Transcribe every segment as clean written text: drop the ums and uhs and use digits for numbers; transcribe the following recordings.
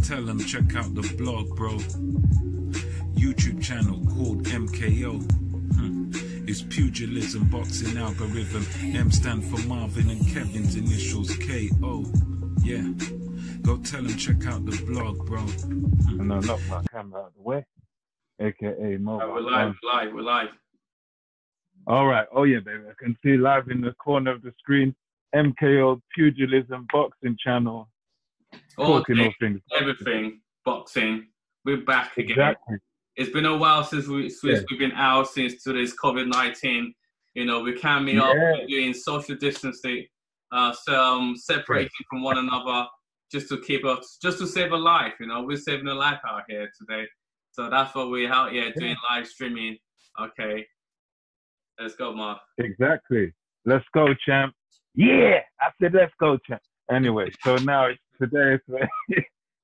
tell them check out the blog, bro. YouTube channel called MKO. It's Pugilism, boxing algorithm. M stand for Marvin and Kevin's initials KO. Yeah, go tell them check out the blog, bro. No, knock my camera out of the way, aka mobile. We're live. All right. Oh yeah, baby. I can see live in the corner of the screen. MKO Pugilism boxing channel. Talking all things. Everything boxing. We're back again. Exactly. It's been a while since we've been out since today's COVID-19. You know, we can't meet up. We're doing social distancing, separating from one another, just to save a life. You know, we're saving a life out here today. So that's what we're out here doing, live streaming. Okay, let's go, Mark. Exactly. Let's go, champ. Yeah, I said let's go, champ. Anyway, so now today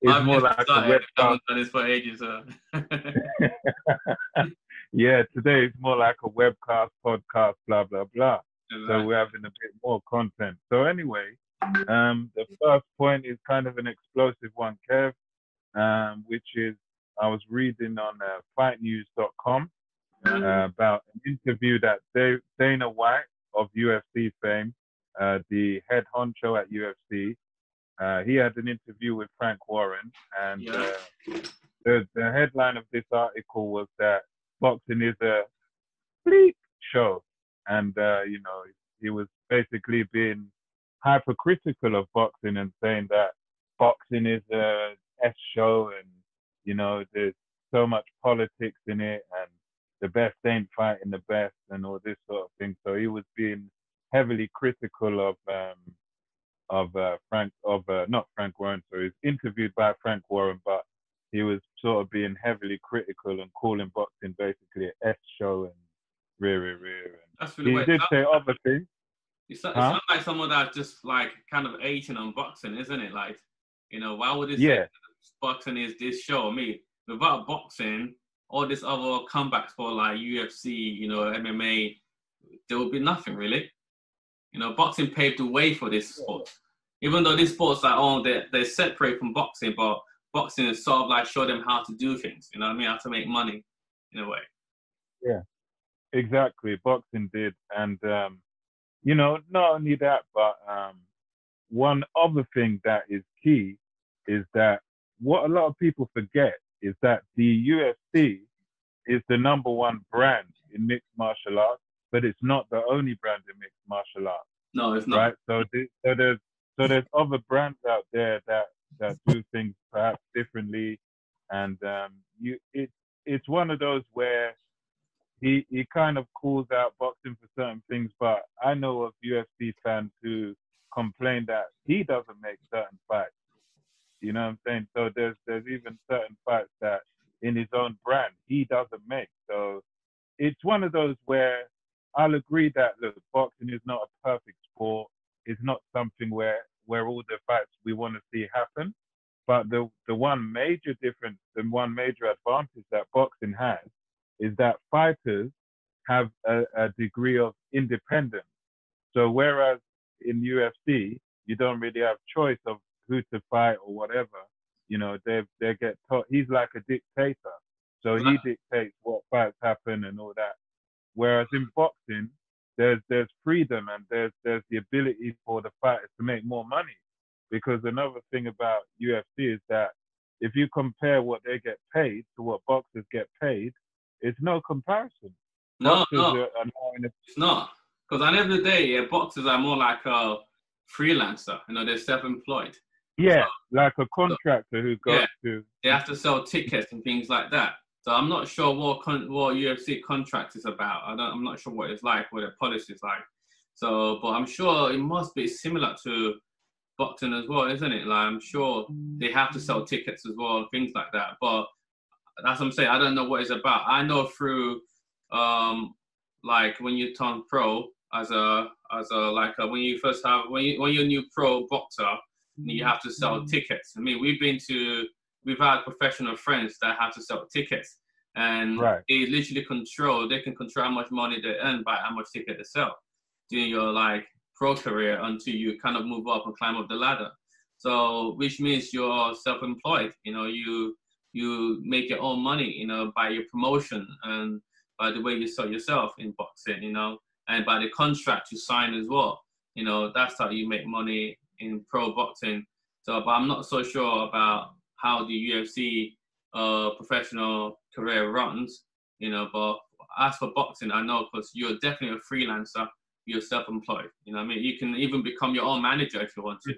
it's more like a webcast. I haven't done this for ages. Yeah, today it's more like a webcast, podcast, blah, blah, blah. Exactly. So we're having a bit more content. So anyway, the first point is kind of an explosive one, Kev, which is I was reading on fightnews.com about an interview that Dana White of UFC fame, the head honcho at UFC, he had an interview with Frank Warren, and the headline of this article was that boxing is a bleep show, and you know, he was basically being hypercritical of boxing and saying that boxing is a S show, and you know, there's so much politics in it, and the best ain't fighting the best, and all this sort of thing. So he was being heavily critical of not Frank Warren, so he was interviewed by Frank Warren, but he was sort of being heavily critical and calling boxing basically an S show and rear. That's really he did say other things. It's not like someone that's just like kind of hating on boxing, isn't it? Like, you know, why would it say boxing is this show? I mean, without boxing, all this other comebacks for like UFC, you know, MMA, there would be nothing really. You know, boxing paved the way for this sport. Even though these sports are they're separate from boxing, but boxing is sort of like show them how to do things. You know what I mean? How to make money, in a way. Yeah, exactly. Boxing did, and you know, not only that, but one other thing that is key is that what a lot of people forget is that the UFC is the #1 brand in mixed martial arts, but it's not the only brand in mixed martial arts. No, it's not. Right? So there's other brands out there that do things perhaps differently, and it's one of those where he kind of calls out boxing for certain things, but I know of UFC fans who complain that he doesn't make certain fights. You know what I'm saying? So there's even certain fights that in his own brand he doesn't make. So it's one of those where I'll agree that, look, boxing is not a perfect sport. It's not something where all the fights we want to see happen. But the one major difference, the one major advantage that boxing has is that fighters have a degree of independence. So whereas in UFC, you don't really have choice of who to fight or whatever, you know, they get taught. He's like a dictator. So he dictates what fights happen and all that. Whereas in boxing, there's freedom, and there's the ability for the fighters to make more money. Because another thing about UFC is that if you compare what they get paid to what boxers get paid, it's no comparison. No. It's not. Because at the end of the day, boxers are more like a freelancer. You know, they're self-employed. Yeah, so, like a contractor who goes to... They have to sell tickets and things like that. So I'm not sure what UFC contract is about. I'm not sure what it's like, what the policy is like. So, but I'm sure it must be similar to boxing as well, isn't it? Like, I'm sure they have to sell tickets as well, things like that. But that's what I'm saying. I don't know what it's about. I know through, like when you turn pro when you're a new pro boxer, you have to sell tickets. I mean, we've had professional friends that have to sell tickets, and they literally they can control how much money they earn by how much ticket they sell during your like pro career until you kind of move up and climb up the ladder. So, which means you're self-employed. You know, you make your own money, you know, by your promotion and by the way you sell yourself in boxing, you know, and by the contract you sign as well. You know, that's how you make money in pro boxing. So, but I'm not so sure about how the UFC professional career runs, you know, but as for boxing, I know because you're definitely a freelancer, you're self-employed. You know what I mean? You can even become your own manager if you want to.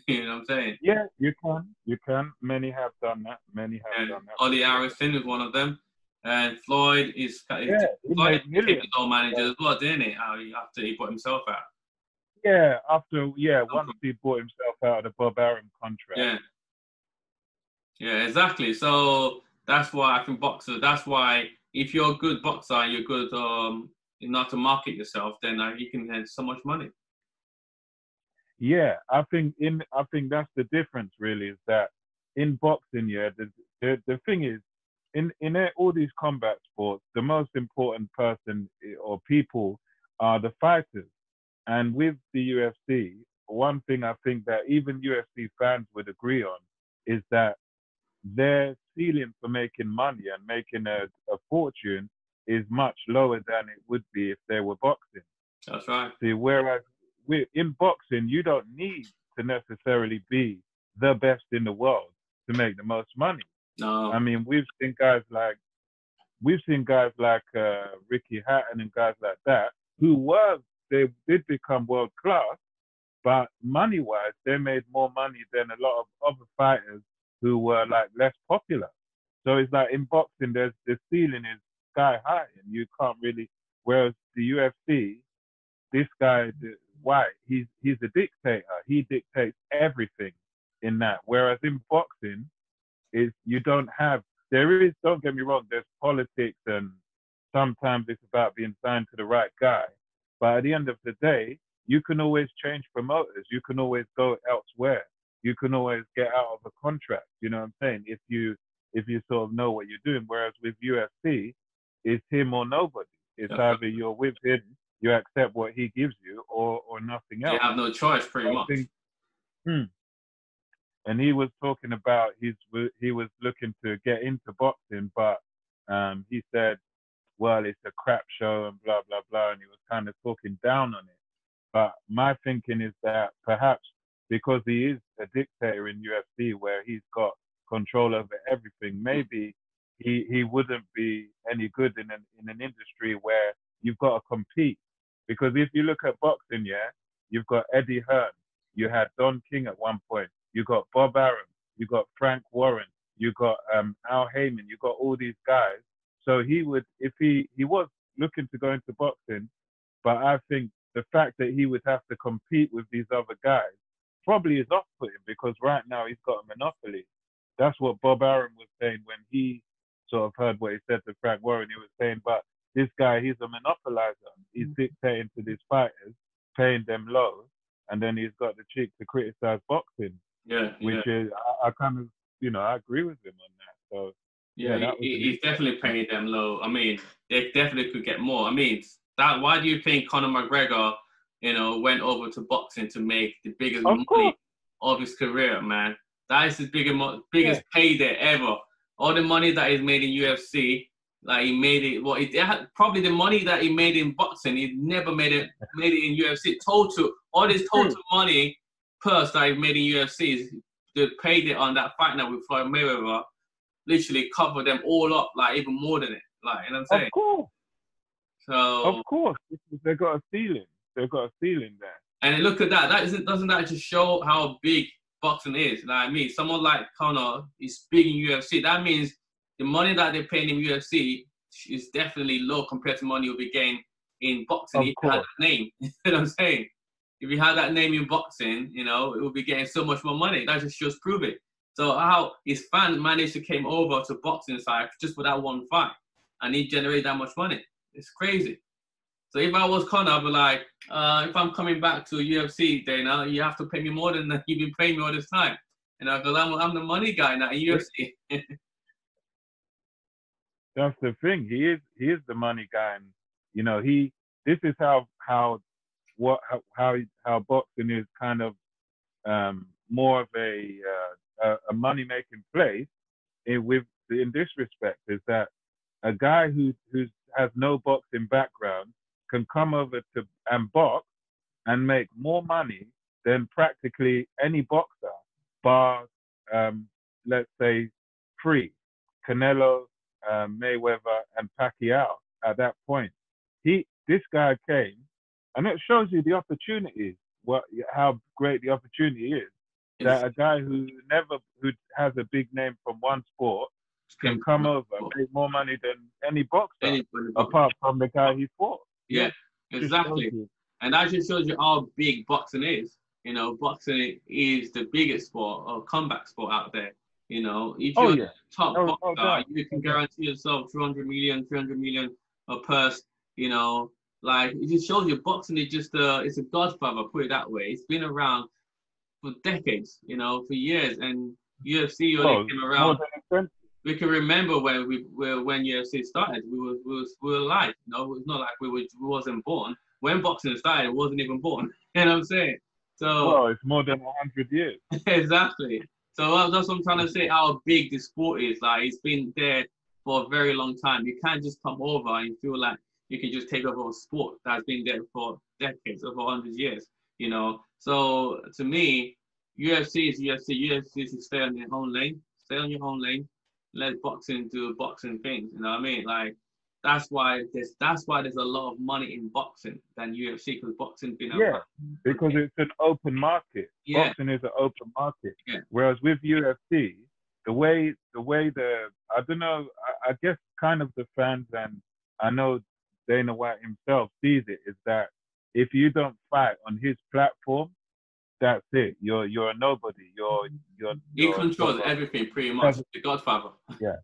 You know what I'm saying? Yeah, you can. You can. Many have done that. Many have done that. Ollie Harrison is one of them. And Floyd is Yeah, he Floyd made became millions. his own manager as well, didn't he? After he put himself out. Yeah, once he bought himself out of the Bob Arum contract. Yeah. Yeah, exactly. So that's why I think boxers, that's why if you're a good boxer and you're good you know how to market yourself, then you can earn so much money. Yeah, I think that's the difference really, is that in boxing, yeah, the thing is, in all these combat sports, the most important person or people are the fighters. And with the UFC, one thing I think that even UFC fans would agree on is that their ceiling for making money and making a fortune is much lower than it would be if they were boxing. That's right. See, whereas in boxing, you don't need to necessarily be the best in the world to make the most money. No. I mean, we've seen guys like Ricky Hatton and guys like that they did become world class, but money-wise, they made more money than a lot of other fighters who were like less popular. So it's like in boxing, the ceiling is sky high, and you can't really. Whereas the UFC, this guy, White, he's a dictator. He dictates everything in that. Whereas in boxing, you don't have. There is, don't get me wrong, there's politics, and sometimes it's about being signed to the right guy. But at the end of the day, you can always change promoters. You can always go elsewhere. You can always get out of a contract. You know what I'm saying? If you sort of know what you're doing. Whereas with UFC, it's him or nobody. It's either you're with him, you accept what he gives you, or nothing else. You have no choice, pretty much. And he was talking about he was looking to get into boxing, but he said, well, it's a crap show and blah, blah, blah. And he was kind of talking down on it. But my thinking is that perhaps because he is a dictator in UFC where he's got control over everything, maybe he wouldn't be any good in an industry where you've got to compete. Because if you look at boxing, yeah, you've got Eddie Hearn, you had Don King at one point, you got Bob Arum, you got Frank Warren, you got Al Heyman, you got all these guys. So he would, if he was looking to go into boxing, but I think the fact that he would have to compete with these other guys probably is off-putting, because right now he's got a monopoly. That's what Bob Arum was saying when he sort of heard what he said to Frank Warren. He was saying, but this guy, he's a monopolizer. He's dictating to these fighters, paying them low, and then he's got the cheek to criticize boxing. Yeah, which is, I kind of, I agree with him on that. So yeah, he's definitely paying them low. I mean, they definitely could get more. I mean, why do you think Conor McGregor, went over to boxing to make the biggest money of his career, man? That is his biggest payday ever. All the money that he's made in UFC, like he made it. Probably the money that he made in boxing, he never made it in UFC. All this total money purse that he made in UFC, the payday on that fight now with Floyd Mayweather, literally covered them all up, like even more than it. Like, you know what I'm saying? Of course. So of course, they got a ceiling. They've got a ceiling there. And look at that. Doesn't that just show how big boxing is? Like someone like Conor is big in UFC. That means the money that they're paying in UFC is definitely low compared to money you'll be getting in boxing. If you had that name, you know what I'm saying? If you had that name in boxing, it will be getting so much more money. That just prove it. So how his fans managed to came over to boxing side just for that one fight, and he generated that much money. It's crazy. So if I was Conor, I'd be like, if I'm coming back to UFC, then you have to pay me more than you've been paying me all this time. Because I'm the money guy now in UFC. That's the thing. He is the money guy, and this is how boxing is kind of more of a money-making place in this respect is that a guy who has no boxing background can come over to and box and make more money than practically any boxer, bar let's say three, Canelo, Mayweather, and Pacquiao. At that point, this guy came, and it shows you the opportunities, how great the opportunity is. That a guy who has a big name from one sport can come over and make more money than any boxer, apart from the guy he fought. Yeah, exactly. And that just shows you how big boxing is. You know, boxing is the biggest sport or comeback sport out there. You know, if you're top boxer, you can guarantee yourself 300 million a purse. You know, like it just shows you boxing is just it's a godfather, put it that way. It's been around for decades, you know, for years, and UFC only came around. We can remember when UFC started. We were alive. You know, it's not like we wasn't born when boxing started. It wasn't even born. You know what I'm saying? So it's more than 100 years. Exactly. So that's what I'm trying to say. How big this sport is. Like it's been there for a very long time. You can't just come over and feel like you can just take over a sport that's been there for decades, over 100 years. You know. So to me, UFC is UFC. UFC should stay on their own lane. Stay on your own lane. Let boxing do boxing things. You know what I mean? Like that's why there's a lot of money in boxing than UFC, because boxing's been around. Because it's an open market. Yeah. Boxing is an open market. Yeah. Whereas with UFC, the way I don't know, I guess kind of the fans, and I know Dana White himself sees it, is that if you don't fight on his platform, that's it. You're a nobody. He controls everything pretty much. The Godfather. Yeah.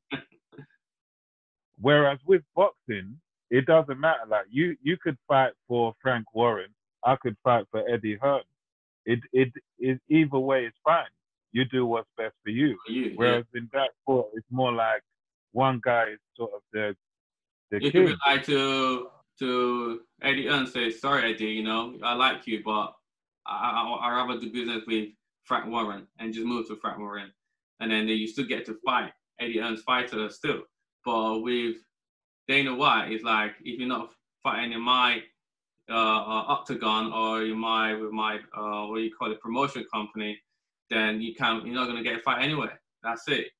Whereas with boxing, it doesn't matter. Like you could fight for Frank Warren. I could fight for Eddie Hearn. It either way is fine. You do what's best for you. Whereas in that sport, it's more like one guy is sort of the you king. Could be like to Eddie Hearn, say, sorry Eddie, you know, I like you, but I rather do business with Frank Warren and just move to Frank Warren, and then you still get to fight Eddie Hearn's fighter still. But with Dana White, it's like if you're not fighting in my octagon or with my what do you call it, promotion company, then you're not gonna get a fight anyway. That's it.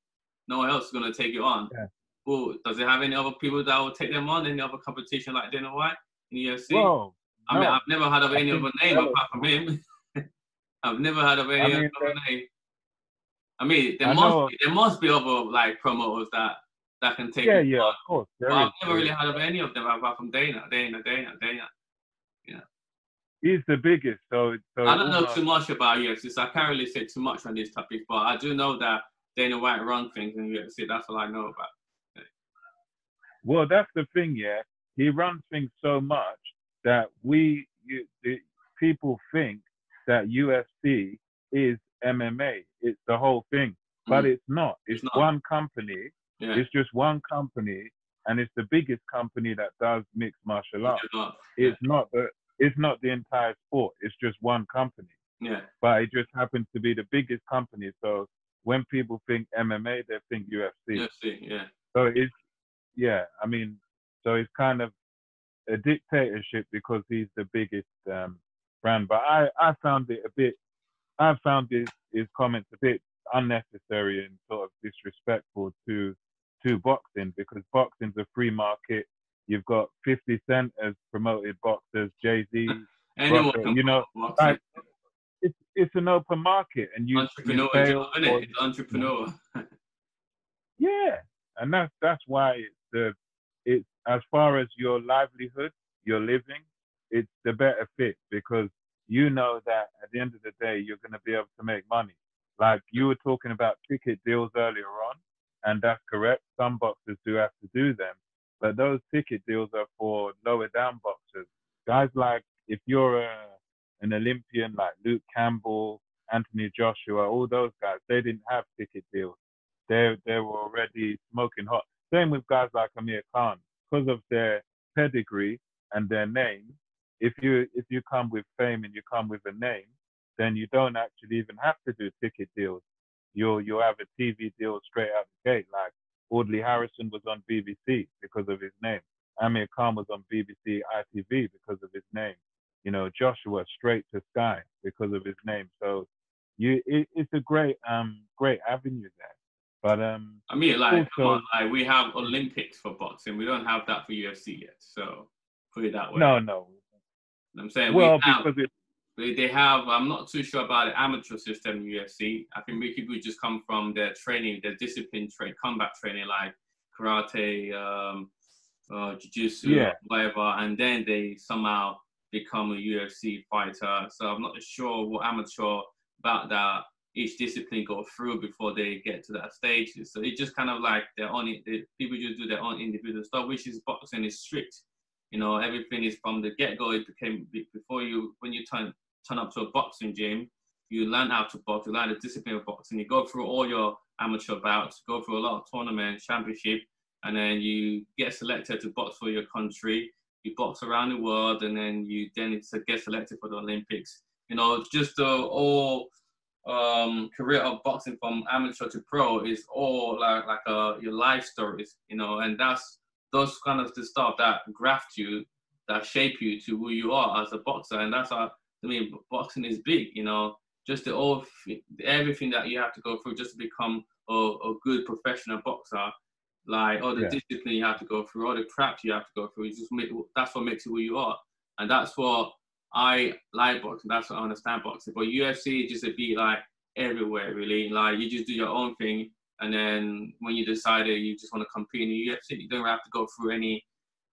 No one else is gonna take you on. Yeah. Well, does it have any other people that will take them on? Any other competition like Dana White in the UFC? Whoa. I mean, I've never heard of any other name apart from him. I've never heard of any other name. I mean, there must be other like promoters that can take. Yeah, of course. But I've never really heard of any of them apart from Dana. Yeah. He's the biggest, so I don't know too much about UFC, so I can't really say too much on this topic. But I do know that Dana White runs things in UFC. That's all I know about. Yeah. Well, that's the thing, yeah. He runs things so much that the people think that UFC is MMA. It's the whole thing, but it's not. It's not. One company. Yeah. It's just one company, and it's the biggest company that does mixed martial arts. It's not the entire sport. It's just one company. Yeah. But it just happens to be the biggest company. So when people think MMA, they think UFC. UFC, yeah. So I mean, so it's kind of a dictatorship because he's the biggest brand. But I found his comments a bit unnecessary and sort of disrespectful to boxing, because boxing's a free market. You've got 50 Cent as promoted boxers, Jay-Z, you know, like it's an open market, and entrepreneur, it's entrepreneur. Yeah, and that's why it's as far as your livelihood, your living, it's the better fit, because you know that at the end of the day you're going to be able to make money. Like you were talking about ticket deals earlier on, and that's correct. Some boxers do have to do them, but those ticket deals are for lower down boxers. Guys like, if you're an Olympian like Luke Campbell, Anthony Joshua, all those guys, they didn't have ticket deals. They were already smoking hot. Same with guys like Amir Khan, because of their pedigree and their name. If you come with fame and you come with a name, then you don't actually even have to do ticket deals. You'll have a TV deal straight out the gate. Like Audley Harrison was on BBC because of his name. Amir Khan was on BBC ITV because of his name. You know, Joshua straight to Sky because of his name. So it's a great avenue there. But I mean, like, also, come on, like, we have Olympics for boxing. We don't have that for UFC yet. So put it that way. No. I'm saying Well, we have, because they have. I'm not too sure about the amateur system in UFC. I think many people just come from their training, their discipline, combat training, like karate, jiu-jitsu, whatever, and then they somehow become a UFC fighter. So I'm not sure what amateur about that each discipline go through before they get to that stage. So it's just kind of like people just do their own individual stuff, which is boxing is strict. You know, everything is from the get-go. It became when you turn up to a boxing gym, you learn how to box, you learn the discipline of boxing, you go through all your amateur bouts, go through a lot of tournaments, championship, and then you get selected to box for your country. You box around the world, and then you get selected for the Olympics. You know, just the whole career of boxing from amateur to pro is all like your life stories, you know, and that's those kind of the stuff that graft you, that shape you to who you are as a boxer. And that's how, I mean, boxing is big, you know, just everything that you have to go through just to become a good professional boxer, like all the discipline you have to go through, all the crap you have to go through. That's what makes you who you are. And that's what I like boxing. That's what I understand boxing. But UFC is just a bit like everywhere, really. Like you just do your own thing. And then when you decide you just want to compete in the UFC, you don't have to go through any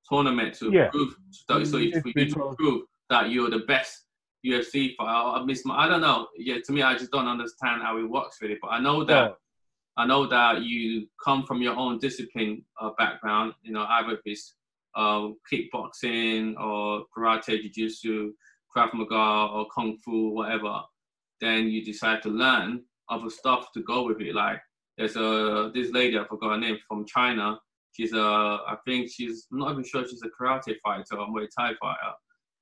tournament to prove. So for you to prove that you're the best UFC fighter. I don't know. Yeah, to me, I just don't understand how it works really. But I know that you come from your own discipline background. You know, either if it's kickboxing or karate, jiu-jitsu, Krav Maga or Kung Fu, whatever. Then you decide to learn other stuff to go with it. Like there's this lady, I forgot her name, from China. She's I think she's I'm not even sure she's a karate fighter or Muay Thai fighter.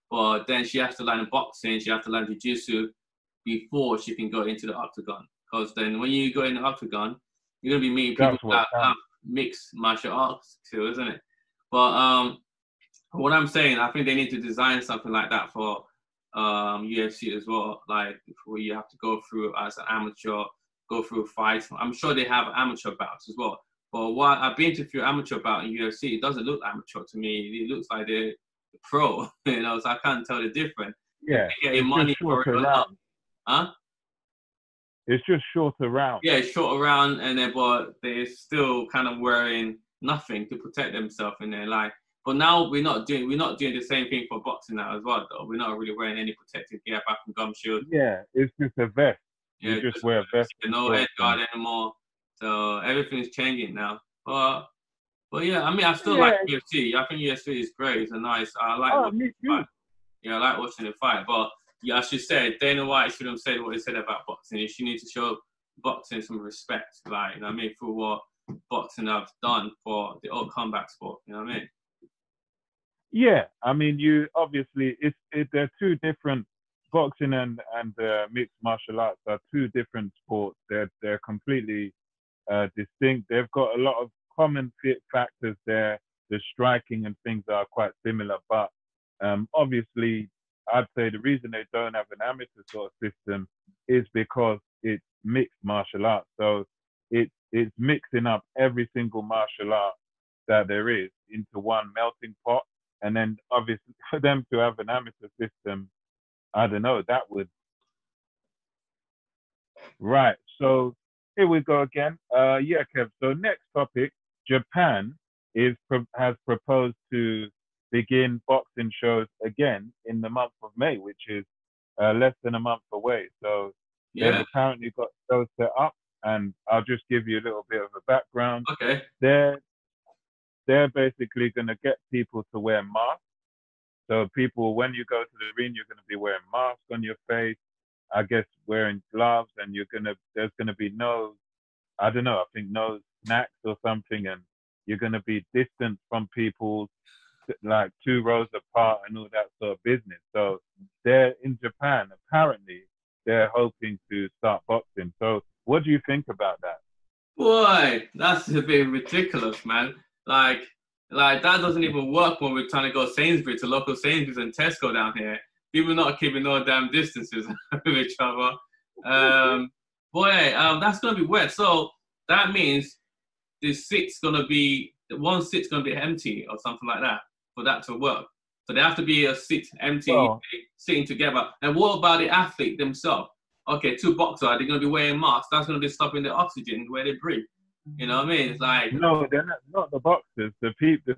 But then she has to learn boxing, she has to learn jiu-jitsu before she can go into the octagon. Because then when you go in the octagon, you're gonna be meeting people that have mixed martial arts too, isn't it? But what I'm saying, I think they need to design something like that for UFC as well. Like where you have to go through as an amateur, go through fights. I'm sure they have amateur bouts as well. But while I've been to a few amateur bouts in UFC, it doesn't look amateur to me. It looks like they're pro, you know. So I can't tell the difference. Yeah, they're getting money for it. Huh? It's just shorter round. Yeah, it's shorter round, and then but they're still kind of wearing nothing to protect themselves in their life. But now we're not doing the same thing for boxing now as well, though. We're not really wearing any protective gear apart from gum shield. Yeah, it's just a vest. Yeah, you just wear a vest. No head guard anymore. So everything's changing now. But yeah, I mean, I still like UFC. I think UFC is great. It's I like watching it fight. Yeah, I like watching it fight. But yeah, as you said, Dana White should have said what he said about boxing. She needs to show boxing some respect, like, you know what I mean, for what boxing have done for the old combat sport. You know what I mean? Yeah, I mean, you obviously they're two different. Boxing and mixed martial arts are two different sports. They're completely distinct. They've got a lot of common factors there. The striking and things are quite similar, but obviously, I'd say the reason they don't have an amateur sort of system is because it's mixed martial arts. So it's mixing up every single martial art that there is into one melting pot. And then obviously for them to have an amateur system, I don't know, that would. Right. So here we go again. Yeah, Kev. So next topic, Japan has proposed to begin boxing shows again in the month of May, which is less than a month away. So they've apparently got shows set up, and I'll just give you a little bit of a background. Okay. They're basically going to get people to wear masks. So people, when you go to the ring, you're going to be wearing masks on your face, I guess wearing gloves, and there's going to be no snacks or something, and you're going to be distant from people, like 2 rows apart and all that sort of business. So they're in Japan, apparently, they're hoping to start boxing. So what do you think about that? Boy, that's a bit ridiculous, man. Like that doesn't even work when we're trying to go Sainsbury's to local Sainsbury's and Tesco down here. People not keeping no damn distances with each other. That's gonna be weird. So that means one seat's gonna be empty or something like that for that to work. So there have to be a seat empty, sitting together. And what about the athlete themselves? Okay, 2 boxers, are they going to be wearing masks? That's going to be stopping the oxygen where they breathe. You know what I mean? It's like... No, they're not the boxers, the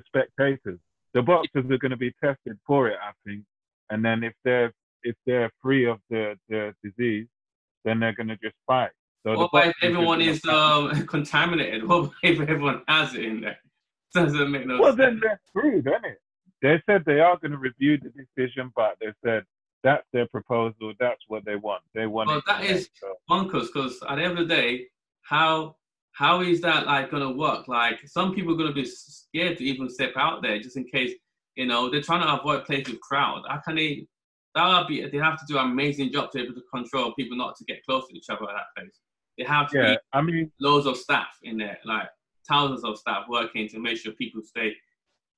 spectators. The boxers are going to be tested for it, I think. And then if they're free of the disease, then they're going to just fight. So what if everyone is contaminated? What if everyone has it in there? Doesn't make no sense. Well, then they're screwed, isn't it? They said they are going to review the decision, but they said that's their proposal. That's what they want. They want. Well, that is bonkers, because at the end of the day, how is that like going to work? Like, some people are going to be scared to even step out there just in case, you know, they're trying to avoid places with crowd. How can they? They have to do an amazing job to be able to control people not to get close to each other at that place. They have to be loads of staff in there, like thousands of staff working to make sure people stay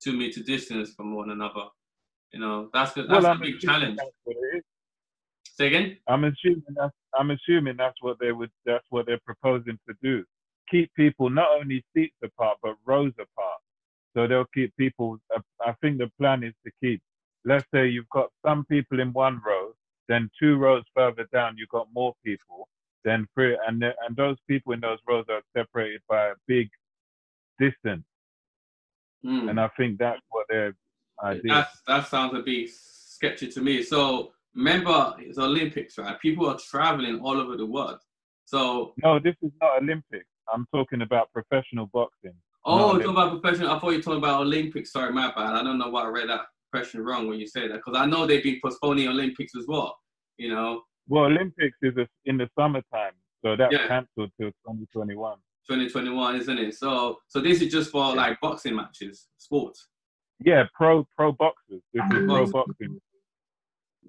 2 meter distance from one another. You know, that's a big challenge. That's what it is. Say again? I'm assuming that's what they're proposing to do. Keep people not only seats apart but rows apart. So they'll keep people. I think the plan is to keep. Let's say you've got some people in one row, then 2 rows further down you've got more people. Then and those people in those rows are separated by a big distance. And I think that's what their idea. That sounds a bit sketchy to me. So remember, it's Olympics, right? People are traveling all over the world. So no, this is not Olympics. I'm talking about professional boxing. Oh, you're talking about professional. I thought you were talking about Olympics. Sorry, my bad. I don't know why I read that question wrong when you say that, because I know they've been postponing Olympics as well. You know. Well, Olympics is in the summertime, so that's cancelled till 2021. 2021, isn't it? So this is just for like boxing matches, sports. Yeah, pro boxers. This is pro boxing.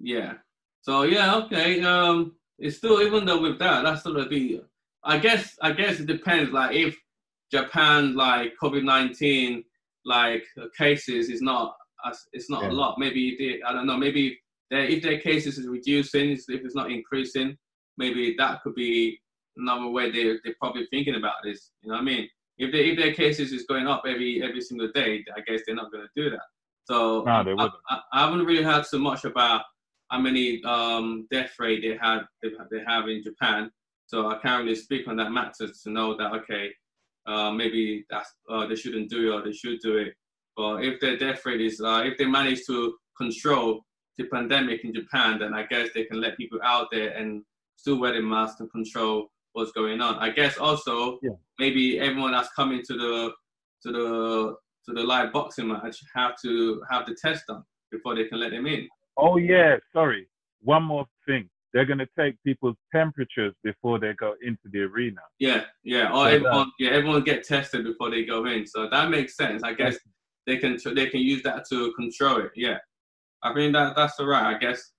Yeah. So okay. It's still, even though with that's still gonna be. I guess it depends. Like if Japan, like COVID-19, like cases is not a lot. Maybe I don't know. Maybe if their cases is reducing, if it's not increasing, maybe that could be another way they're probably thinking about this. You know what I mean? If their cases is going up every single day, I guess they're not going to do that. So no, they wouldn't. I haven't really heard so much about how many death rate they have in Japan. So I can't really speak on that matter to know that maybe that's they shouldn't do it or they should do it. But if their death rate is if they manage to control the pandemic in Japan, then I guess they can let people out there and still wear the mask and control what's going on. I guess also maybe everyone that's coming to the live boxing match have to have the test done before they can let them in. Oh yeah, sorry. One more thing. They're going to take people's temperatures before they go into the arena. Yeah. Or everyone get tested before they go in. So that makes sense. I guess they can use that to control it. Yeah. I mean that's all right. I guess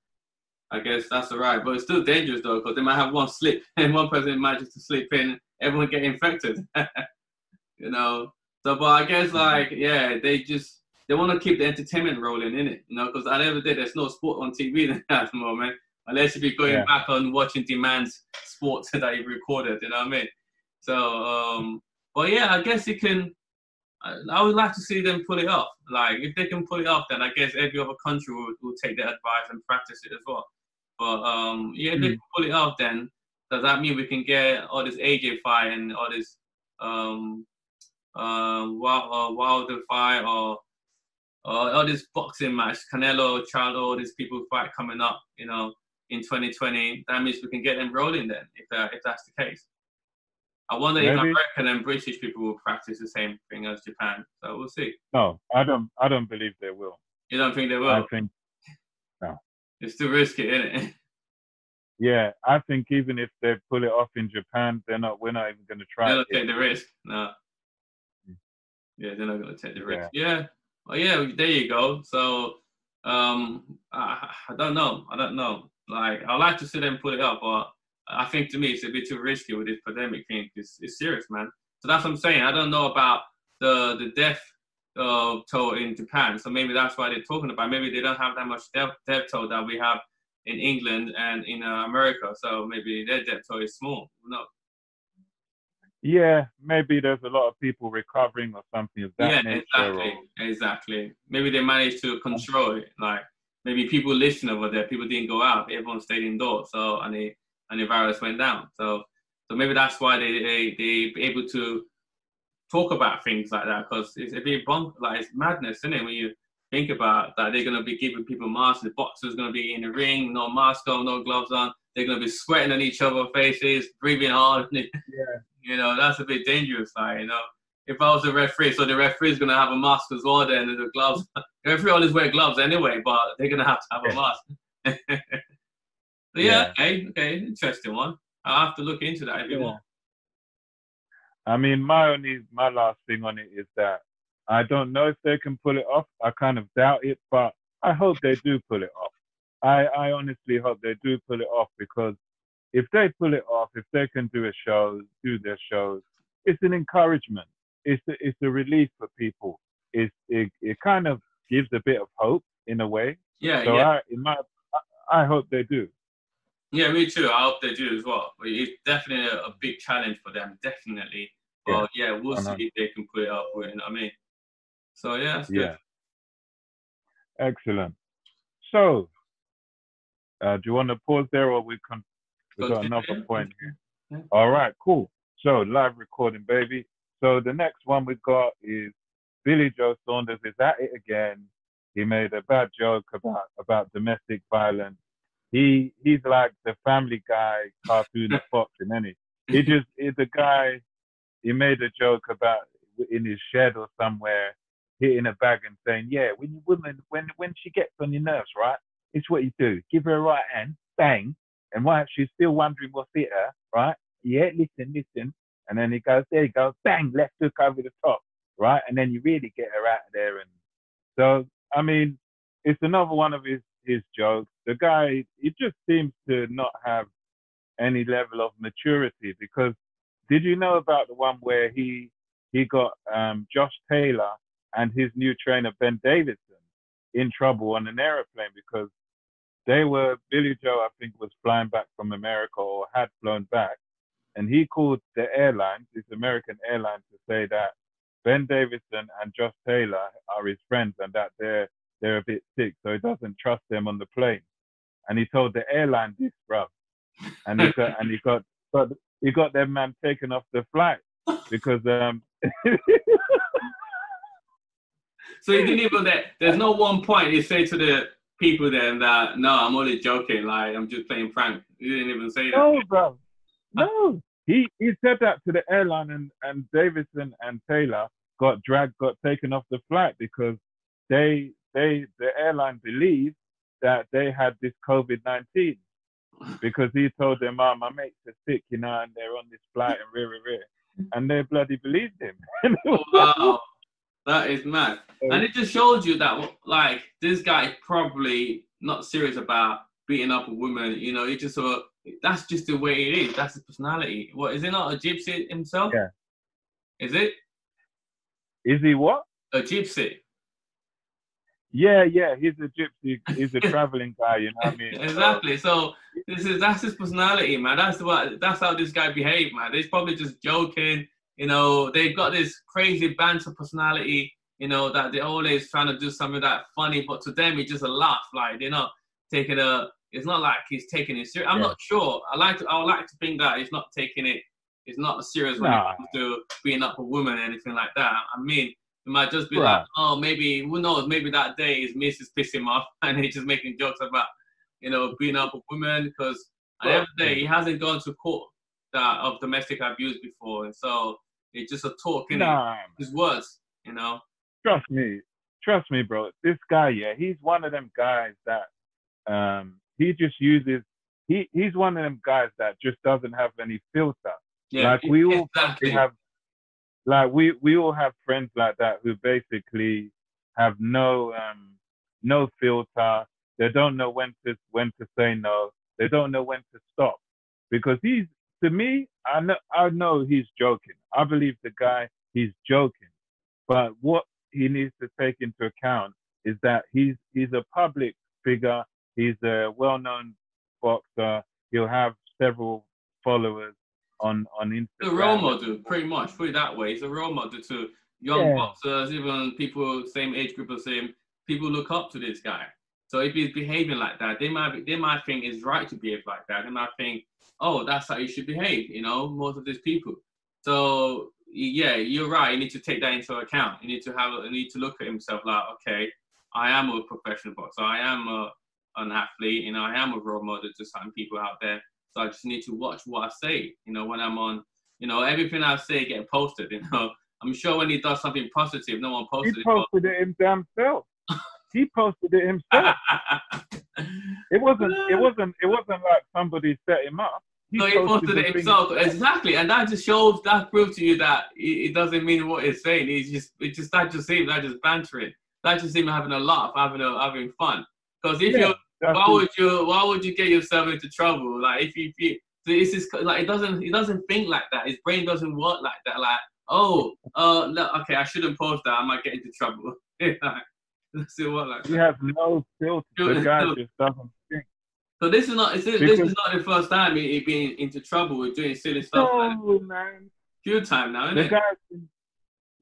that's all right. But it's still dangerous though, because they might have one slip and one person might just slip in, everyone get infected. You know. So, but I guess they want to keep the entertainment rolling in it. You know, because at the end of the day, there's no sport on TV at the moment. Unless you be going back on watching Demand's sports that you've recorded, you know what I mean? So, but yeah, I guess it can. I would like to see them pull it off. Like, if they can pull it off, then I guess every other country will take their advice and practice it as well. But if they can pull it off, then does that mean we can get all this AJ fight and all this Wilder fight or all this boxing match, Canelo, Charlo, all these people fight coming up, you know, in 2020? That means we can get them rolling then, if that's the case. I wonder if American and British people will practice the same thing as Japan. So we'll see. No, I don't believe they will. You don't think they will? I think no. It's too risky, isn't it? Yeah, I think even if they pull it off in Japan, we're not even going to try. They're not take the risk. No. Yeah, they're not going to take the risk. Yeah. Well, yeah, there you go. So, I don't know. Like, I'd like to see them put it up, but I think to me it's a bit too risky with this pandemic thing. It's serious, man. So that's what I'm saying. I don't know about the death toll in Japan. So maybe that's why they're talking about. Maybe they don't have that much death toll that we have in England and in America. So maybe their death toll is small. No. Yeah, maybe there's a lot of people recovering or something of that nature. Exactly. Maybe they managed to control it. Like, maybe people listening over there, people didn't go out, everyone stayed indoors. So and the virus went down. So maybe that's why they able to talk about things like that, because it's a bit it's madness, isn't it? When you think about that, they're gonna be giving people masks. The boxers gonna be in the ring, no mask on, no gloves on. They're gonna be sweating on each other's faces, breathing hard. Yeah. You know, that's a bit dangerous. Like, you know, if I was a referee, so the referee's gonna have a mask as well, then and the gloves. The referee always wear gloves anyway, but they're gonna have to have a mask. But yeah, okay, interesting one. I'll have to look into that a bit more. I mean, my last thing on it is that I don't know if they can pull it off. I kind of doubt it, but I hope they do pull it off. I honestly hope they do pull it off, because if they pull it off, if they can do their shows, it's an encouragement. It's a relief for people. It kind of gives a bit of hope in a way. Yeah, so yeah. I hope they do. Yeah, me too. I hope they do as well. But it's definitely a big challenge for them, definitely. But yeah, we'll see if they can put it up. You know what I mean? So yeah, that's good. Excellent. So, do you want to pause there, or we've got another point here? Yeah. All right, cool. So live recording, baby. So the next one we've got is Billy Joe Saunders is at it again. He made a bad joke about domestic violence. He's like the Family Guy cartoon of boxing, isn't he? He's a guy. He made a joke about in his shed or somewhere hitting a bag and saying, "Yeah, when your woman when she gets on your nerves, right? It's what you do. Give her a right hand, bang, and while she's still wondering what's hit her, right? Yeah, listen, and then he goes, there you go, bang, left hook over the top, right? And then you really get her out of there. And so, I mean, it's another one of his jokes. The guy, he just seems to not have any level of maturity, because did you know about the one where he got Josh Taylor and his new trainer Ben Davison in trouble on an aeroplane because Billy Joe, I think, was flying back from America or had flown back, and he called the airline, this American airline, to say that Ben Davison and Josh Taylor are his friends and that they're a bit sick, so he doesn't trust them on the plane. And he told the airline this, bruv. And he got their man taken off the flight because So he didn't even there's no one point he said to the people then that, no, I'm only joking, like I'm just playing prank. He didn't even say that. No, bro. No. He said that to the airline, and Davison and Taylor got taken off the flight because the airline believed that they had this COVID-19 because he told them, my mates are sick, you know, and they're on this flight and rare. And they bloody believed him. Wow. That is mad. And it just shows you that, like, this guy is probably not serious about beating up a woman. You know, that's just the way it is. That's his personality. What, is he not a gypsy himself? Yeah. Is it? Is he what? A gypsy. Yeah. He's a gypsy. He's a traveling guy, you know what I mean? Exactly. So that's his personality, man. That's how this guy behaved, man. He's probably just joking. You know, they've got this crazy banter personality, you know, that they're always trying to do something that funny, but to them, it's just a laugh. Like, they're not taking it's not like he's taking it serious. I'm not sure. I would like to think that he's not taking it, it's not serious when it comes to being up a woman or anything like that. I mean, it might just be like, oh, maybe, who knows, maybe that day his missus pissed him off and he's just making jokes about, you know, being up a woman, because at the end of the day, he hasn't gone to court of domestic abuse before. And so, it's just a talk, his words, you know. Trust me, bro. This guy, he's one of them guys that he just uses. He's one of them guys that just doesn't have any filter. Yeah, like we all have, like we all have friends like that who basically have no filter. They don't know when to say no. They don't know when to stop because to me, I know he's joking. I believe the guy, he's joking. But what he needs to take into account is that he's a public figure. He's a well-known boxer. He'll have several followers on Instagram. The role model, pretty much. Put it that way. He's a role model to young boxers, even people same age group as him. People look up to this guy. So if he's behaving like that, they might think it's right to behave like that. They might think, oh, that's how you should behave. You know, most of these people. So yeah, you're right. You need to take that into account. You need to look at himself like, okay, I am a professional boxer. I am an athlete. You know, I am a role model to some people out there. So I just need to watch what I say. You know, when I'm on, you know, everything I say get posted. You know, I'm sure when he does something positive, no one posted it. He posted it himself. He posted it himself. It wasn't like somebody set him up. He posted it himself. Exactly. And that proves to you that it doesn't mean what he's saying. That just bantering. That just him having a laugh, having fun. Because why would you get yourself into trouble? Like if you this is like he doesn't think like that. His brain doesn't work like that. Like, okay, I shouldn't post that. I might get into trouble. He has no filter. The guy just doesn't think. So this is not the first time he been into trouble with doing silly stuff. No, man. Few time now, isn't it?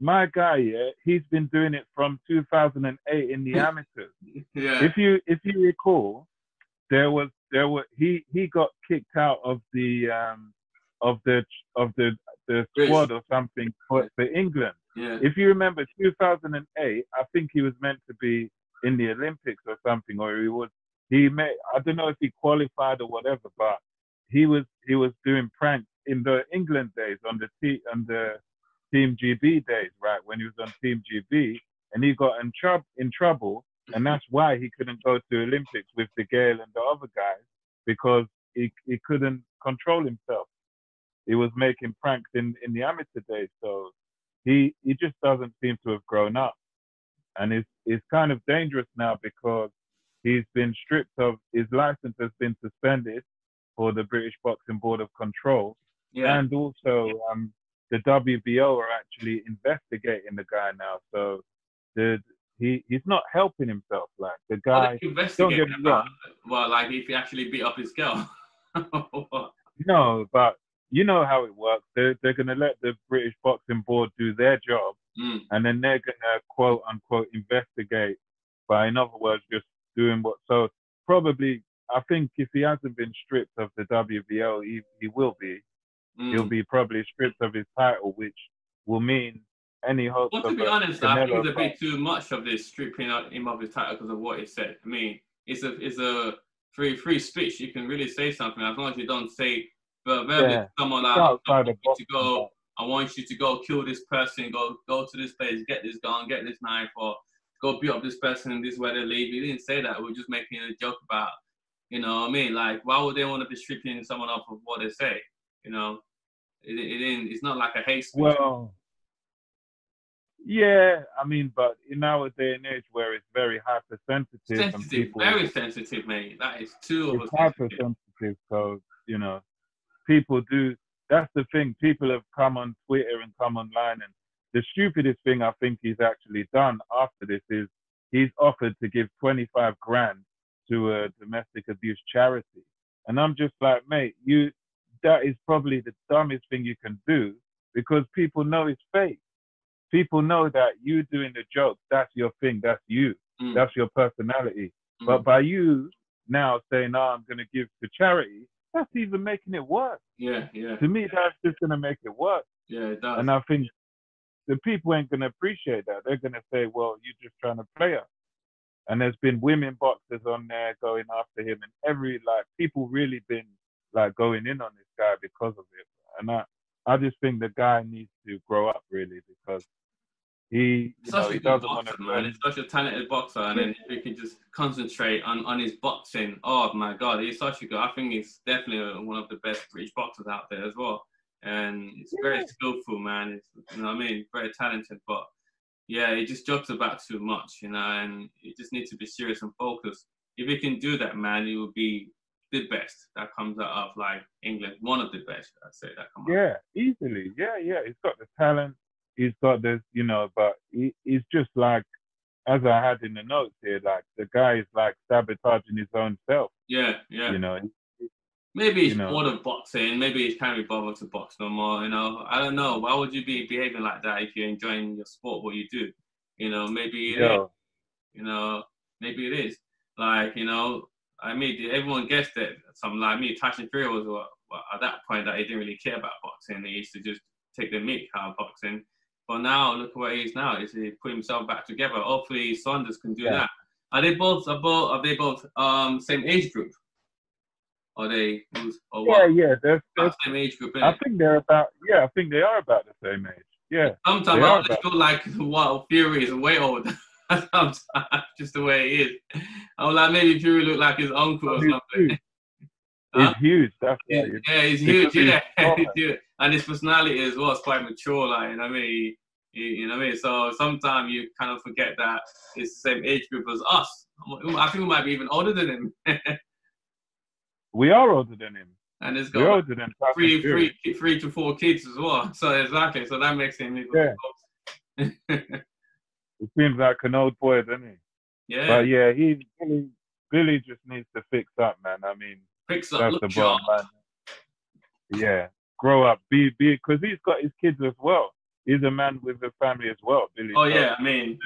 My guy, yeah, he's been doing it from 2008 in the amateurs. Yeah. If you recall, he got kicked out of the squad or something for England. Yeah. If you remember 2008, I think he was meant to be in the Olympics or something, or I don't know if he qualified or whatever, but he was doing pranks in the England days on the Team GB days, right? When he was on Team GB, and he got in trouble, and that's why he couldn't go to Olympics with the Gale and the other guys, because he couldn't control himself. He was making pranks in the amateur days, so he just doesn't seem to have grown up, and it's kind of dangerous now because he's been stripped of his license, has been suspended for the British Boxing Board of Control, and also the WBO are actually investigating the guy now. So he's not helping himself. Like the guy, don't get me wrong. Well, like if he actually beat up his girl. No, but you know how it works. They're going to let the British Boxing Board do their job, and then they're going to quote unquote investigate. By in other words, just doing what. So probably, I think if he hasn't been stripped of the WBO, he will be. He'll be probably stripped of his title, which will mean any hope. Well, to be honest, I think it's a bit too much of this stripping him of his title because of what he said. I mean, it's a free speech. You can really say something as long as you don't say verbally someone like, I want you to go kill this person, go to this place, get this gun, get this knife, or go beat up this person in this way they leave. He didn't say that. We're just making a joke about, you know what I mean? Like, why would they want to be stripping someone off of what they say? You know, it's not like a hate speech. Well, yeah, I mean, but in our day and age where it's very hypersensitive, and people, very sensitive, mate. That is too hypersensitive. So you know, people do. That's the thing. People have come on Twitter and come online, and the stupidest thing I think he's actually done after this is he's offered to give 25 grand to a domestic abuse charity, and I'm just like, mate, that is probably the dumbest thing you can do because people know it's fake. People know that you doing the joke, that's your thing, that's you, that's your personality. But by you now saying, "Oh, I'm going to give to charity," that's even making it worse. Yeah. To me, that's just going to make it worse. Yeah, it does. And I think the people ain't going to appreciate that. They're going to say, "Well, you're just trying to play us." And there's been women boxers on there going after him, and people really been like going in on this guy because of it. And I just think the guy needs to grow up really because he doesn't want to. Man, he's such a talented boxer, and then if he can just concentrate on his boxing, oh my God, he's such a good. I think he's definitely one of the best British boxers out there as well, and it's very skillful, man. It's, you know what I mean, very talented, but yeah, he just jokes about too much, you know, and he just needs to be serious and focused. If he can do that, man, he will be the best that comes out of like England. One of the best, I'd say, that come out. Yeah, easily. Yeah. He's got the talent. He's got this, but he's just like, as I had in the notes here, like the guy is like sabotaging his own self. Yeah. Maybe he's bored of boxing. Maybe he can't be bothered to box no more. I don't know. Why would you be behaving like that if you're enjoying your sport, what you do? Maybe it is. Maybe it is. Like, I mean, everyone gets that. Some like me, Tyson Fury was at that point that he didn't really care about boxing. He used to just take the meat out of boxing. But now, look where he is now. He put himself back together. Hopefully, Saunders can do that. Are they both same age group? Are they? Or what? Yeah. They're same age group. I think they're about. Yeah, I think they are about the same age. Yeah. Sometimes I just feel like Fury is way older. Sometimes just the way he is. I'm like, maybe Fury look like his uncle or something. He's huge. That's right. Yeah, he's huge. Yeah, and his personality as well is quite mature. Like, what I mean. So sometimes you kind of forget that it's the same age group as us. I think we might be even older than him. We are older than him. And it's got three to 4 kids as well. So exactly. So that makes him even close. It seems like an old boy, doesn't he? Yeah. But yeah, Billy just needs to fix up, man. I mean, fix up. That's the bottom line. Yeah. Grow up. Be because he's got his kids as well. He's a man with a family as well, Billy. Oh yeah, I mean,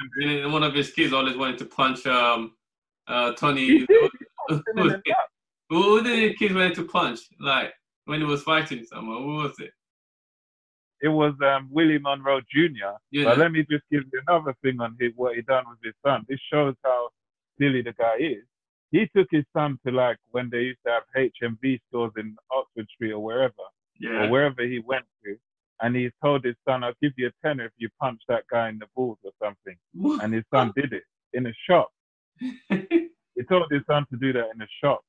one of his kids always wanted to punch Tony. Who did his kids wanted to punch? Like when he was fighting someone, who was it? It was Willie Monroe Jr. Yeah. But let me just give you another thing on what he done with his son. This shows how silly the guy is. He took his son to like when they used to have HMV stores in Oxford Street or wherever, or wherever he went to, and he told his son, "I'll give you a tenner if you punch that guy in the balls or something." What? And his son did it in a shop. He told his son to do that in a shop,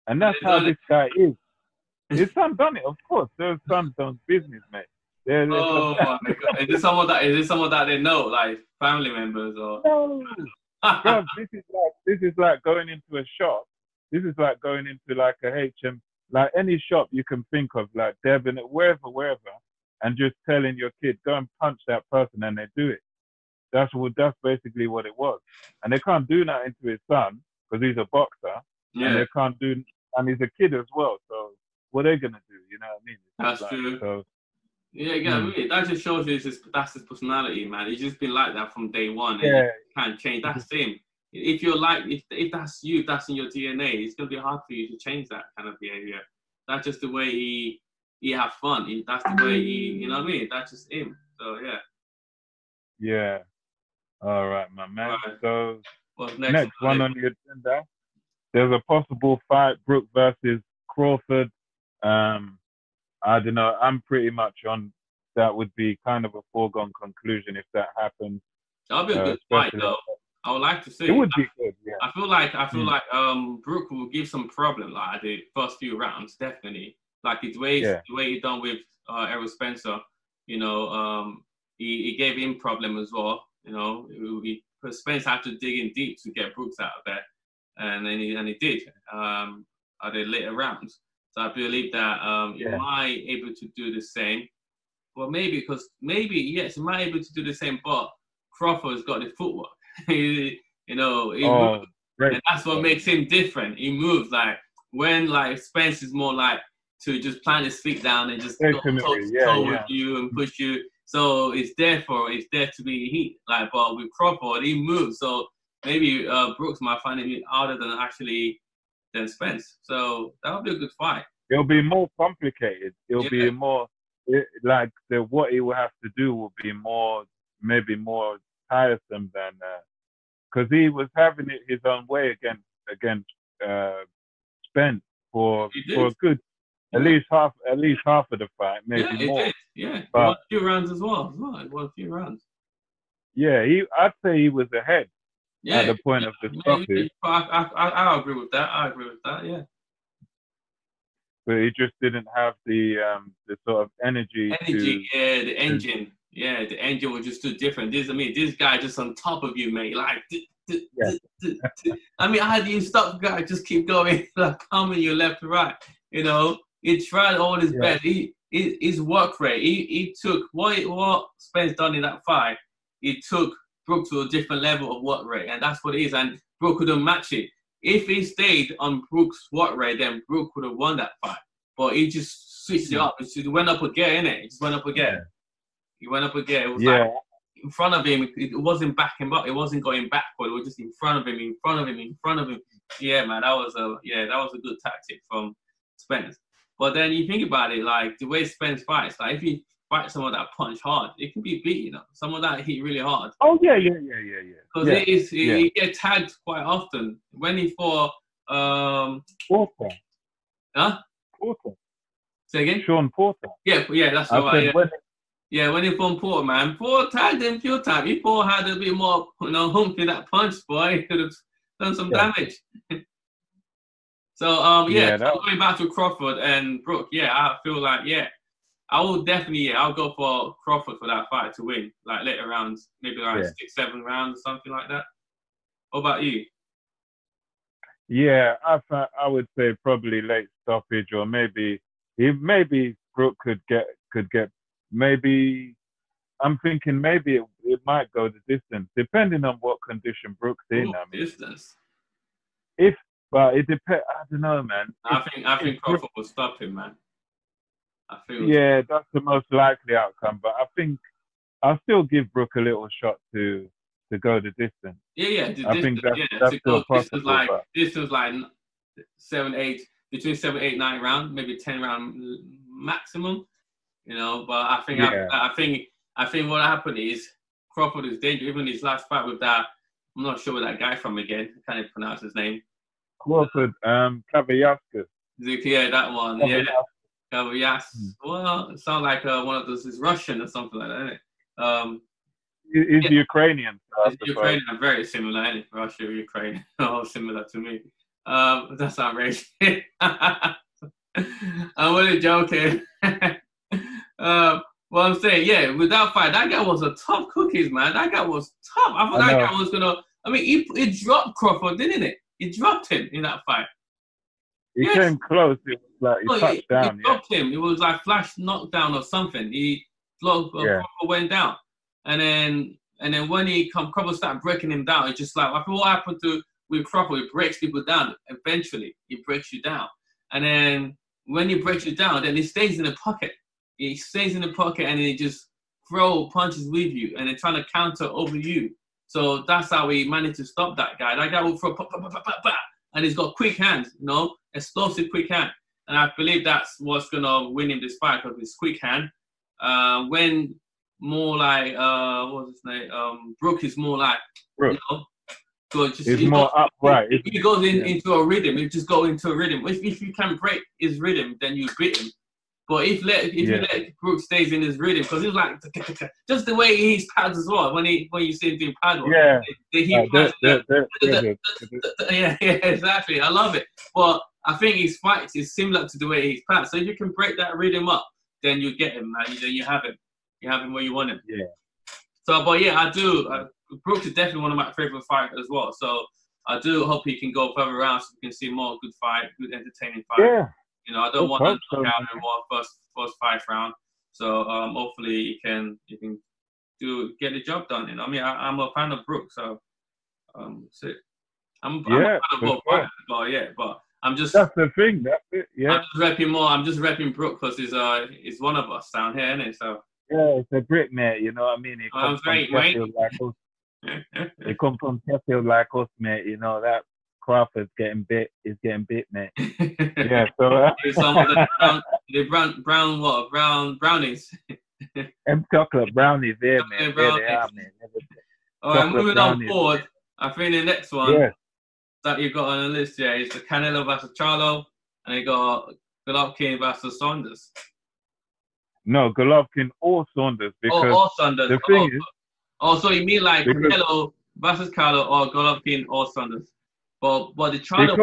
and that's how this guy is. His son done it, of course. Their son done business, mate. Oh my God! Is this someone that they know, like family members or? No. God, this is like going into a shop. This is like going into like a HM, like any shop you can think of, like Devon, wherever, and just telling your kid, go and punch that person, and they do it. That's basically what it was. And they can't do that into his son because he's a boxer. Yeah. And they can't do, and he's a kid as well. So what are they gonna do? You know what I mean? That's true. So, really, that just shows you that's his personality, man. He's just been like that from day one. And you can't change. That's him. If you're like, if that's you, that's in your DNA, it's gonna be hard for you to change that kind of behavior. That's just the way he have fun. That's the way you know what I mean? That's just him. So yeah. Yeah. All right, my man. Right. So what's next one on the agenda? There's a possible fight, Brook versus Crawford. I don't know. I'm pretty much on. That would be kind of a foregone conclusion if that happens. That'll be a good fight, though. I would like to see. It would be good. Yeah. I feel like Brook will give some problem like the first few rounds, definitely. Like the way he done with Errol Spencer, he gave him problem as well. Because Spence had to dig in deep to get Brooks out of there, and then he did at the later rounds. So I believe that he might able to do the same. Well, yes, he might able to do the same, but Crawford's got the footwork. He moves, and that's what makes him different. He moves like when like Spence is more like to just plant his feet down and just go toe with you and push you. So it's there to be heat. Like, but with Crawford, he moves. So maybe Brooks might find it harder than Spence. So that would be a good fight. It'll be more complicated. It'll be more what he will have to do will be maybe more tiresome than because he was having it his own way against Spence for a good at least half of the fight, maybe more. Yeah, but it was a few rounds as well. It was a few rounds. Yeah, I'd say he was ahead at the point of the stoppage. I agree with that. Yeah. But he just didn't have the sort of energy. The engine. Yeah, the engine was just too different. This guy just on top of you, mate. Like I mean, how do you stop the guy? Just keep going, like coming you left to right. You know, he tried all his best. His work rate. He took what Spence done in that fight. He took Brook to a different level of work rate, and that's what it is. And Brook couldn't match it. If he stayed on Brook's work rate, then Brook could have won that fight. But he just switched it up. It went up again, innit? It just went up again. Yeah. He went up again. It was like in front of him. It wasn't backing up. It wasn't going backward. It was just in front of him, in front of him, in front of him. Yeah, man, that was a good tactic from Spence. But then you think about it, like the way Spence fights, like if he fights someone that punch hard, it can be beat, you know. Someone that hit really hard. Oh yeah. Because he gets tagged quite often. When he fought Porter. Huh? Porter. Say again? Sean Porter. Yeah, that's right. When he fought Porter, man, Porter tagged him a few times. If Porter had a bit more, humph in that punch, boy, he could have done some damage. So going back to Crawford and Brook, I feel like I will definitely I'll go for Crawford for that fight to win, like later rounds, maybe like 6-7 rounds or something like that. What about you? Yeah, I would say probably late stoppage, or maybe Brook could get maybe. I'm thinking maybe it might go the distance, depending on what condition Brook's in. I mean, distance. But it depends. I don't know, man. I think Crawford will stop him, man. I feel. Yeah, that's the most likely outcome. But I think I'll still give Brook a little shot to go the distance. Yeah. I think that's still possible. Distance like 7, 8, between 7, 8, 9 rounds, maybe 10 round maximum. You know, but I think what happened is Crawford is dangerous. Even his last fight with that, I'm not sure where that guy from again. I can't even pronounce his name. Crawford, Kavayaskas. Yeah, that one. Kavayaskas. Well, it sounds like one of those is Russian or something like that, isn't it? He's Ukrainian. He's Ukrainian. Very similar, isn't it? Russia, Ukraine, all similar to me. That's outrageous. I'm only joking. Well, I'm saying, with that fight, that guy was a tough cookies, man. That guy was tough. I thought that guy was gonna. I mean, he dropped Crawford, didn't it? He dropped him in that fight. He came close. It was like he touched down. He dropped him. It was like flash knockdown or something. Crawford went down, and then when Crawford started breaking him down. It's just like I feel what happened with Crawford. He breaks people down. Eventually, he breaks you down, and then when he breaks you down, then he stays in the pocket. He stays in the pocket and he just throw punches with you and they're trying to counter over you. So that's how we managed to stop that guy. That guy will throw and he's got quick hands, explosive quick hand. And I believe that's what's gonna win him this fight because his quick hand. When more like what's his name? Brook is more like he's more upright. If he goes into a rhythm, he just go into a rhythm. If you can break his rhythm, then you beat him. But if you let Brook stays in his rhythm, because it's like just the way he pads as well. When you see him doing pad work, exactly. I love it. But I think his fights is similar to the way he's pads. So if you can break that rhythm up, then you get him, man. Then you have him. You have him where you want him. Yeah. So, but I do. Brook is definitely one of my favorite fighters as well. So I do hope he can go further around so we can see more good entertaining fights. Yeah. I don't want to knock out in first 5 round. So hopefully he can get the job done. I mean, I'm a fan of Brook, so I'm a fan of both fighters, but I'm just that's the thing. That's it. Yeah. I'm just repping more. I'm just repping Brook because he's one of us down here, isn't it? So it's a Brit, mate. You know what I mean? He comes from Sheffield like us. He come from Sheffield like us, mate. You know that. Crawford's getting bit. He's getting bit, mate. Yeah. So some of the brown brownies. Them chocolate brownies there, man. There they are, man. All right, moving on forward. I think the next one that you got on the list here is the Canelo versus Charlo, and you got Golovkin versus Saunders. No, Golovkin or Saunders because or Saunders. The thing is. So you mean like Canelo versus Charlo or Golovkin or Saunders? But the Charlo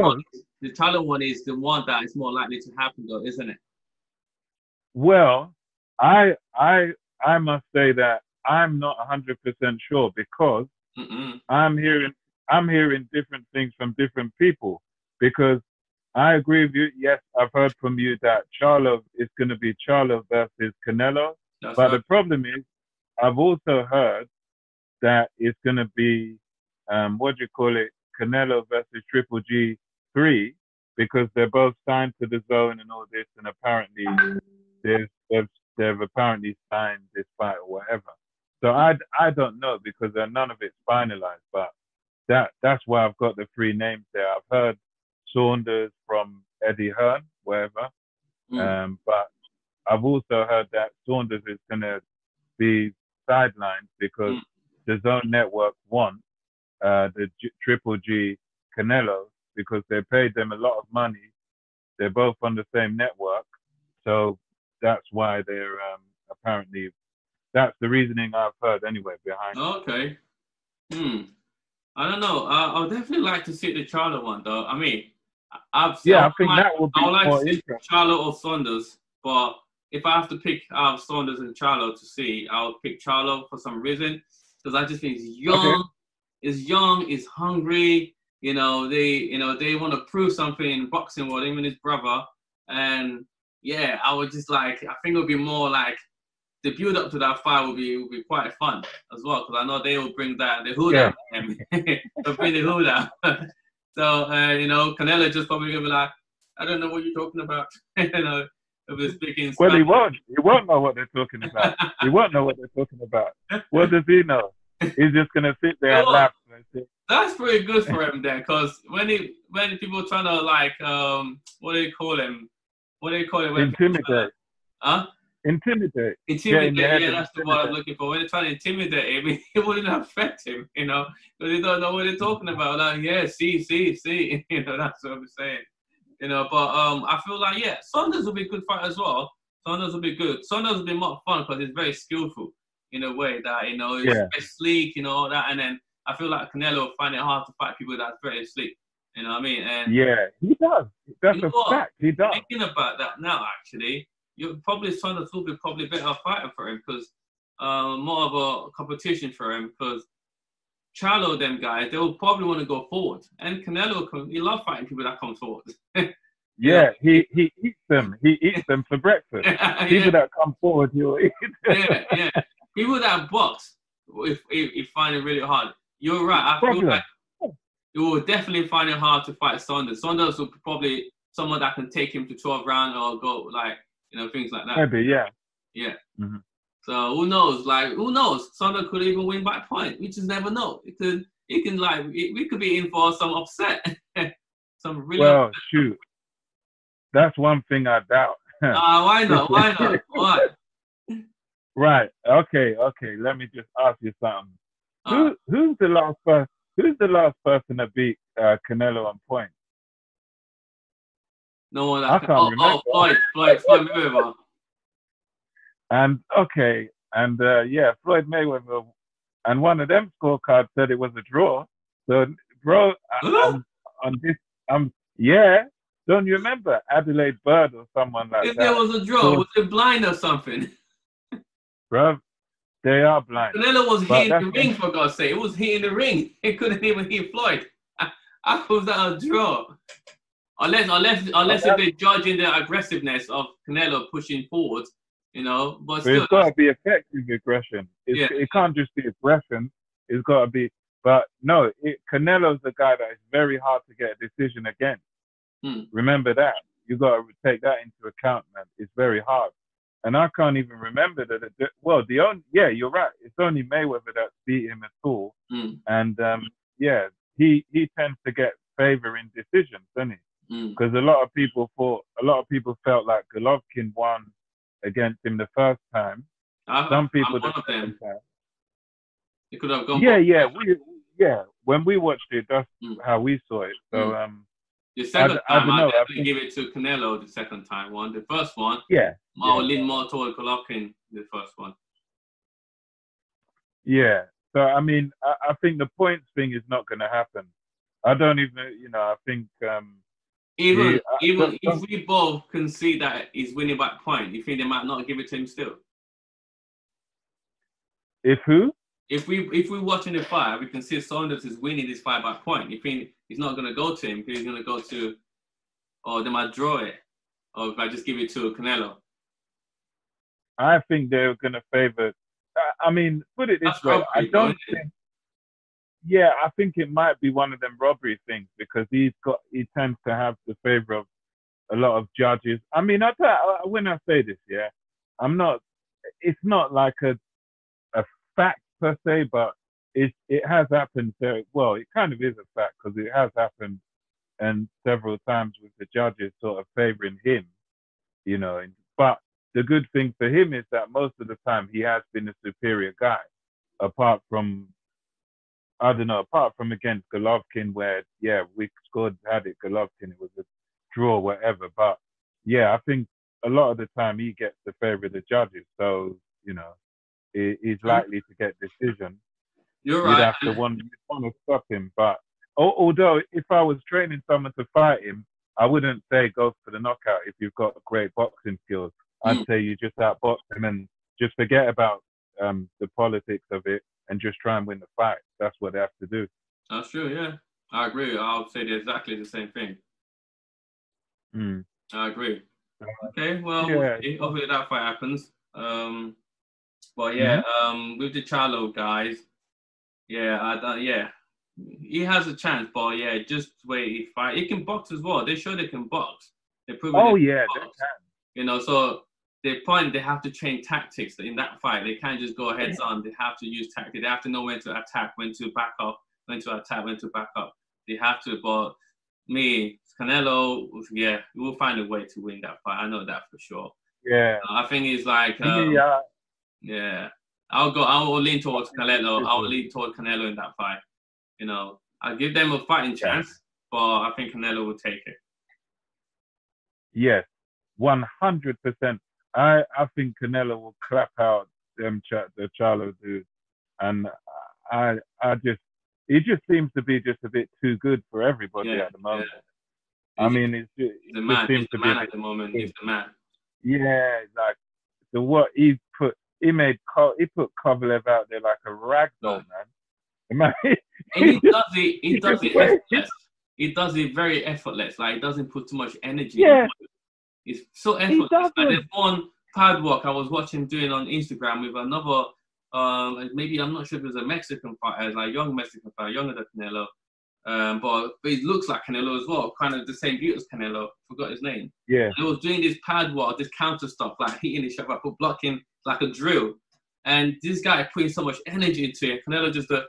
one is the one that is more likely to happen, though, isn't it? Well, I must say that I'm not 100% sure because I'm hearing I'm hearing different things from different people, because I agree with you. Yes, I've heard from you that Charlo is going to be Charlo versus Canelo. That's But right. the problem is, I've also heard that it's going to be, what do you call it, Canelo versus Triple G3, because they're both signed to the zone and all this, and apparently they've apparently signed this fight or whatever. So I don't know, because none of it's finalized, but that's why I've got the three names there. I've heard Saunders from Eddie Hearn, wherever, but I've also heard that Saunders is going to be sidelined because the Zone Network wants the Triple G Canelo, because they paid them a lot of money. They're both on the same network, so that's why they're apparently. That's the reasoning I've heard anyway behind. Okay. I don't know. I would definitely like to see the Charlo one, though. I mean, I think that would be I would like more to see Charlo or Saunders, but if I have to pick out Saunders and Charlo to see, I'll pick Charlo for some reason, because I just think he's young, is hungry. You know, they want to prove something in boxing world, even his brother. And yeah, I would just I think it would be more like the build up to that fight will be quite fun as well, because I know they will bring the hood out. They'll bring the hood out. So Canelo just probably gonna be like, I don't know what you're talking about. If they're speaking Spanish. Well, he won't know what they're talking about. He won't know what they're talking about. What does he know? He's just gonna sit there and laugh. That's pretty good for him then, because when people are trying to what do they call him? What do they call it? Intimidate. Huh? Intimidate. Yeah, that's the word I'm looking for. When they're trying to intimidate him, it wouldn't affect him, because they don't know what they're talking about. Like, yeah, see, that's what I'm saying. But I feel like, yeah, Saunders will be a good fight as well. Saunders will be good. Saunders will be more fun because he's very skillful in a way that, he's very sleek, all that. And then I feel like Canelo will find it hard to fight people that's very sleek. You know what I mean? And yeah, he does. That's a fact. He does. Thinking about that now, actually, Saunders will be probably a better fighter for him, because more of a competition for him, because Charlo, them guys, they will probably want to go forward. And Canelo, he loves fighting people that come forward. Yeah, he eats them. He eats them for breakfast. People that come forward, he'll eat. Yeah. People that box, if find it really hard. You're right. I feel like you will definitely find it hard to fight Saunders. Saunders will probably someone that can take him to 12 rounds or go things like that. Maybe, yeah. Yeah. Mm-hmm. So who knows? Who knows? Saunders could even win by point. We just never know. We could be in for some upset. Some really upset. Shoot. That's one thing I doubt. Why not? Why? Right. Okay. Let me just ask you something. Who's the last person? Who's the last person to beat Canelo on points? No one. I can't remember. Floyd Mayweather. And Floyd Mayweather, and one of them scorecards said it was a draw. So, bro, don't you remember Adelaide Bird or someone like that? If there was a draw, was it blind or something? Bro, they are blind. Canelo was hitting the ring, for God's sake. It was hitting the ring. It couldn't even hit Floyd. How was that a draw? Unless if they're judging the aggressiveness of Canelo pushing forward, but still, it's got to be effective aggression. It can't just be aggression. It's got to be. But no, Canelo's the guy that is very hard to get a decision against. Remember that. You got to take that into account, man. It's very hard. And I can't even remember that. You're right. It's only Mayweather that beat him at all. And he tends to get favor in decisions, doesn't he? Because a lot of people felt like Golovkin won against him the first time. Some people the second time. It could have gone. When we watched it, that's how we saw it. So the second time, I definitely give it to Canelo. The second time one, the first one, I'll lean more toward Golovkin. The first one. Yeah. So I mean, I think the points thing is not going to happen. I don't even, I think. Even if we both can see that he's winning by point, you think they might not give it to him still? If who? if we're watching the fight, we can see Saunders is winning this fight by point. You think he's not going to go to him? He's going to go to, or they might draw it, or if I just give it to Canelo. I think they're going to favor. I mean, put it this way. I don't think. Yeah, I think it might be one of them robbery things because he tends to have the favor of a lot of judges. I mean, when I say this, yeah, it's not like a fact per se, but it has happened. Well, it kind of is a fact because it has happened, and several times with the judges sort of favoring him, you know. But the good thing for him is that most of the time he has been a superior guy, apart from against Golovkin, where, yeah, we had it Golovkin, it was a draw, whatever. But, yeah, I think a lot of the time he gets the favor of the judges. So, you know, he's likely to get decision. You're right. You'd have to want to stop him. But although if I was training someone to fight him, I wouldn't say go for the knockout if you've got great boxing skills. I'd say you just outbox him and just forget about the politics of it and just try and win the fight. That's what they have to do. That's true, yeah. I agree. I'll say exactly the same thing. I agree. Okay, well, hopefully that fight happens. But yeah, with the Charlo guys, yeah, he has a chance, but yeah, just wait he fight. He can box as well. They show they can box. They prove they can. You know, so the point they have to train tactics in that fight. They can't just go heads on. They have to use tactics. They have to know when to attack, when to back off, when to attack, when to back up. They have to. But Canelo, yeah, we'll find a way to win that fight. I know that for sure. Yeah. I think it's like, yeah. I'll lean towards Canelo. I'll lean towards Canelo in that fight. You know, I'll give them a fighting chance, but I think Canelo will take it. Yes, 100%. I think Canelo will clap out the Charlo dude, and he just seems to be just a bit too good for everybody at the moment. Yeah. I mean, he's the man. He's the man at the moment. He's the man. Yeah, like what he put Kovalev out there like a rag doll, man. And he does it effortless. He does it very effortless. Like, he doesn't put too much energy. Yeah. It's so effortless. And there's one pad walk I was watching doing on Instagram with another, maybe I'm not sure if it was a Mexican fighter, like a young Mexican fighter, younger than Canelo. But he looks like Canelo as well, kind of the same beauty as Canelo. Forgot his name. Yeah. And he was doing this pad walk, this counter stuff, like hitting his shot, like blocking like a drill. And this guy putting so much energy into it. Canelo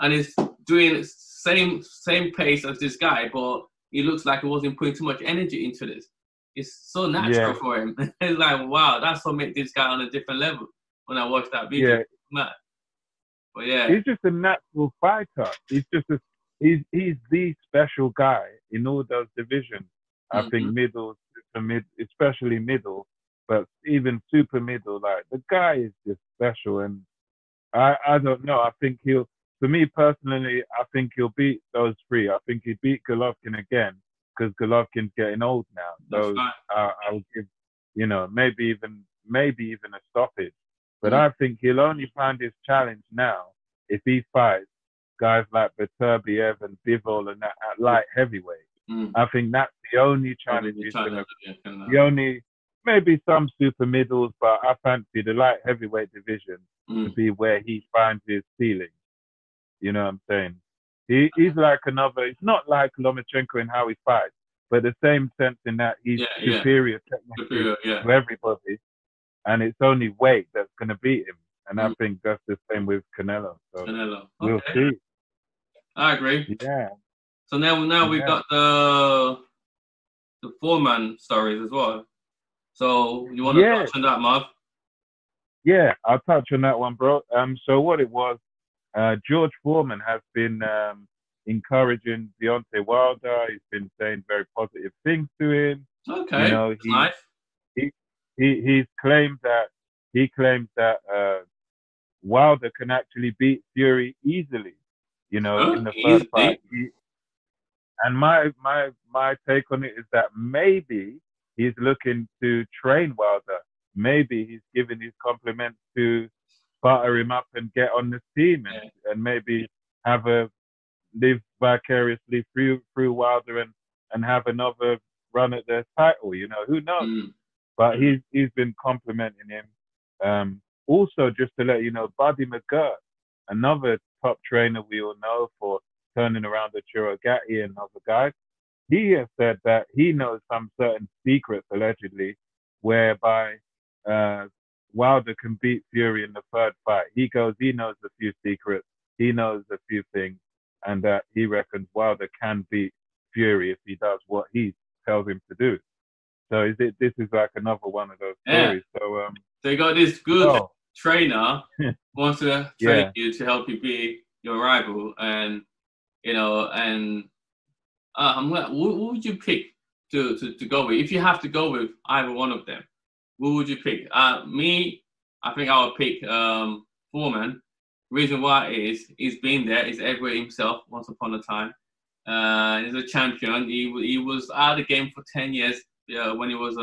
and he's doing same pace as this guy, but he looks like he wasn't putting too much energy into this. It's so natural for him. It's like, wow, that's what made this guy on a different level when I watched that video. Yeah. Mad. But yeah. He's just a natural fighter. He's the special guy in all those divisions. I think middle, super mid, especially middle, but even super middle, like the guy is just special. And I don't know. I think for me personally, I think he'll beat those three. I think he'd beat Golovkin again, because Golovkin's getting old now. So I'll give, maybe even a stoppage. But I think he'll only find his challenge now if he fights guys like Beterbiev and Bivol and that at light heavyweight. I think that's the only challenge he's going to. Maybe some super middles, but I fancy the light heavyweight division to be where he finds his ceiling. You know what I'm saying? He's like he's not like Lomachenko in how he fights, but the same sense in that he's superior technically to everybody, and it's only weight that's going to beat him. And I think that's the same with Canelo. So we'll see. I agree. Yeah. So now we've got the Foreman stories as well. So you want to touch on that, Marv? Yeah, I'll touch on that one, bro. So what it was, George Foreman has been encouraging Deontay Wilder. He's been saying very positive things to him. Okay, nice. He claims that Wilder can actually beat Fury easily. In the first fight. And my take on it is that maybe he's looking to train Wilder. Maybe he's giving his compliments to butter him up and get on this team and maybe live vicariously through Wilder and have another run at their title. You know, who knows? But he's been complimenting him. Also, just to let you know, Buddy McGirt, another top trainer we all know for turning around the Chirogatti and other guys, he has said that he knows some certain secrets, allegedly, whereby Wilder can beat Fury in the third fight. He knows a few secrets, he knows a few things, and that he reckons Wilder can beat Fury if he does what he tells him to do. So this is like another one of those stories. So you got this good trainer wants to train you to help you beat your rival, and you know, and what would you pick to go with if you have to go with either one of them? Who would you pick? Me, I think I would pick Foreman. Reason why is he's been there. He's everywhere himself once upon a time. He's a champion. He was out of the game for 10 years when he was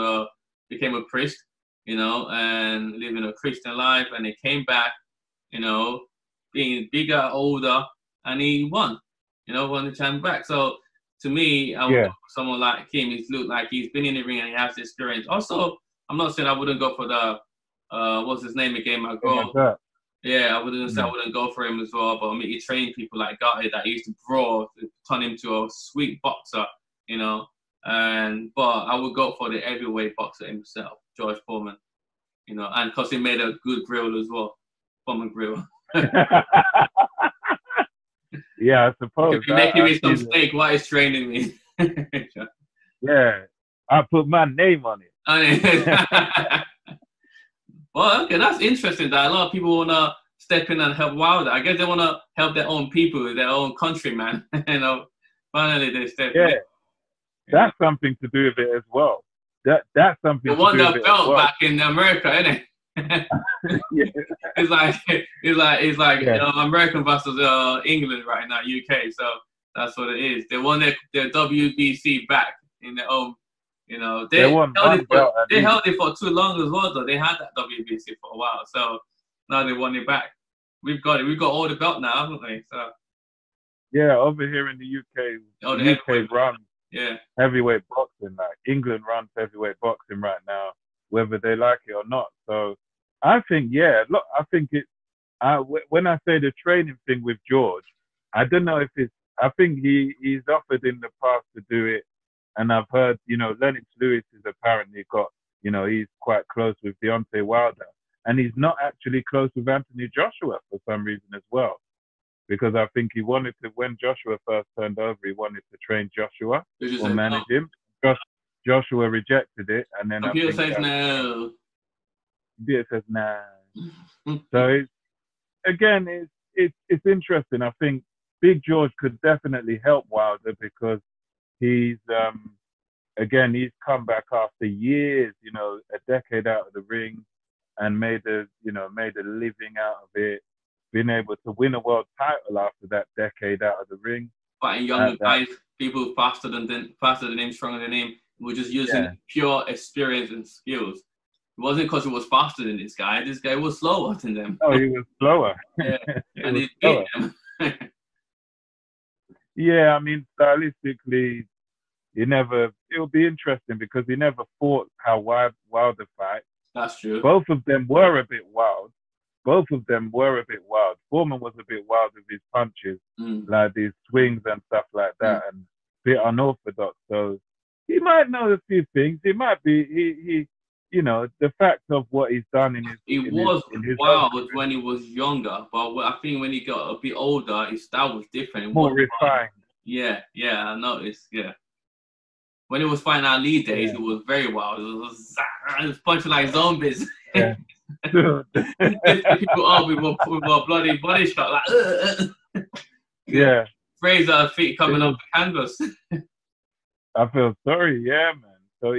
became a priest, you know, and living a Christian life. And he came back, you know, being bigger, older, and he won. You know, won the champ back. So to me, I would go for someone like him. He's looked like he's been in the ring and he has the experience. Also, I'm not saying I wouldn't go for the what's his name again? I wouldn't say I wouldn't go for him as well. But I mean, he trained people like Gotti that he used to brawl to turn him to a sweet boxer, you know. But I would go for the heavyweight boxer himself, George Foreman, you know, and because he made a good grill as well, Foreman grill. Yeah, I suppose. If you're making me some steak, why is training me? Yeah, I put my name on it. Well, okay, that's interesting that a lot of people want to step in and help Wilder. I guess they want to help their own people, their own countrymen. You know, finally they step in. That's something to do with it as well. That's something. They won that belt back in America, isn't it? It's like you know, American versus England right now, UK. So that's what it is. They won their WBC back in their own. You know, they held it for too long as well. Though they had that WBC for a while, so now they won it back. We've got it. We've got all the belt now, haven't we? So yeah, over here in the UK, the UK runs heavyweight boxing. Like England runs heavyweight boxing right now, whether they like it or not. So I think, look, I think it's, when I say the training thing with George, I don't know if it's, I think he's offered in the past to do it. And I've heard, you know, Lennox Lewis is apparently got, you know, he's quite close with Deontay Wilder. And he's not actually close with Anthony Joshua for some reason as well. Because I think he wanted to, when Joshua first turned over, he wanted to train Joshua or manage him. Joshua rejected it. And then Computer says no. Computer says no. So it's interesting. I think Big George could definitely help Wilder because he's he's come back after years, you know, a decade out of the ring, and made a living out of it. Been able to win a world title after that decade out of the ring. Fighting younger guys, people faster than him, stronger than him. We're just using pure experience and skills. It wasn't because he was faster than this guy. This guy was slower than them. Oh, he was slower. And he beat them. Yeah, I mean, stylistically, it'll be interesting because he never fought how Wilder fights. That's true. Both of them were a bit wild. Foreman was a bit wild with his punches, like these swings and stuff like that, and a bit unorthodox. So he might know a few things. He might be, he you know, the fact of what he's done in his... He was wild when he was younger, but I think when he got a bit older, his style was different. More refined. Yeah, I noticed, When he was fighting Ali days, it was very wild. It was punching like zombies. Yeah. People up with a bloody body shot, like yeah. Fraser feet coming off the canvas. I feel sorry, man. So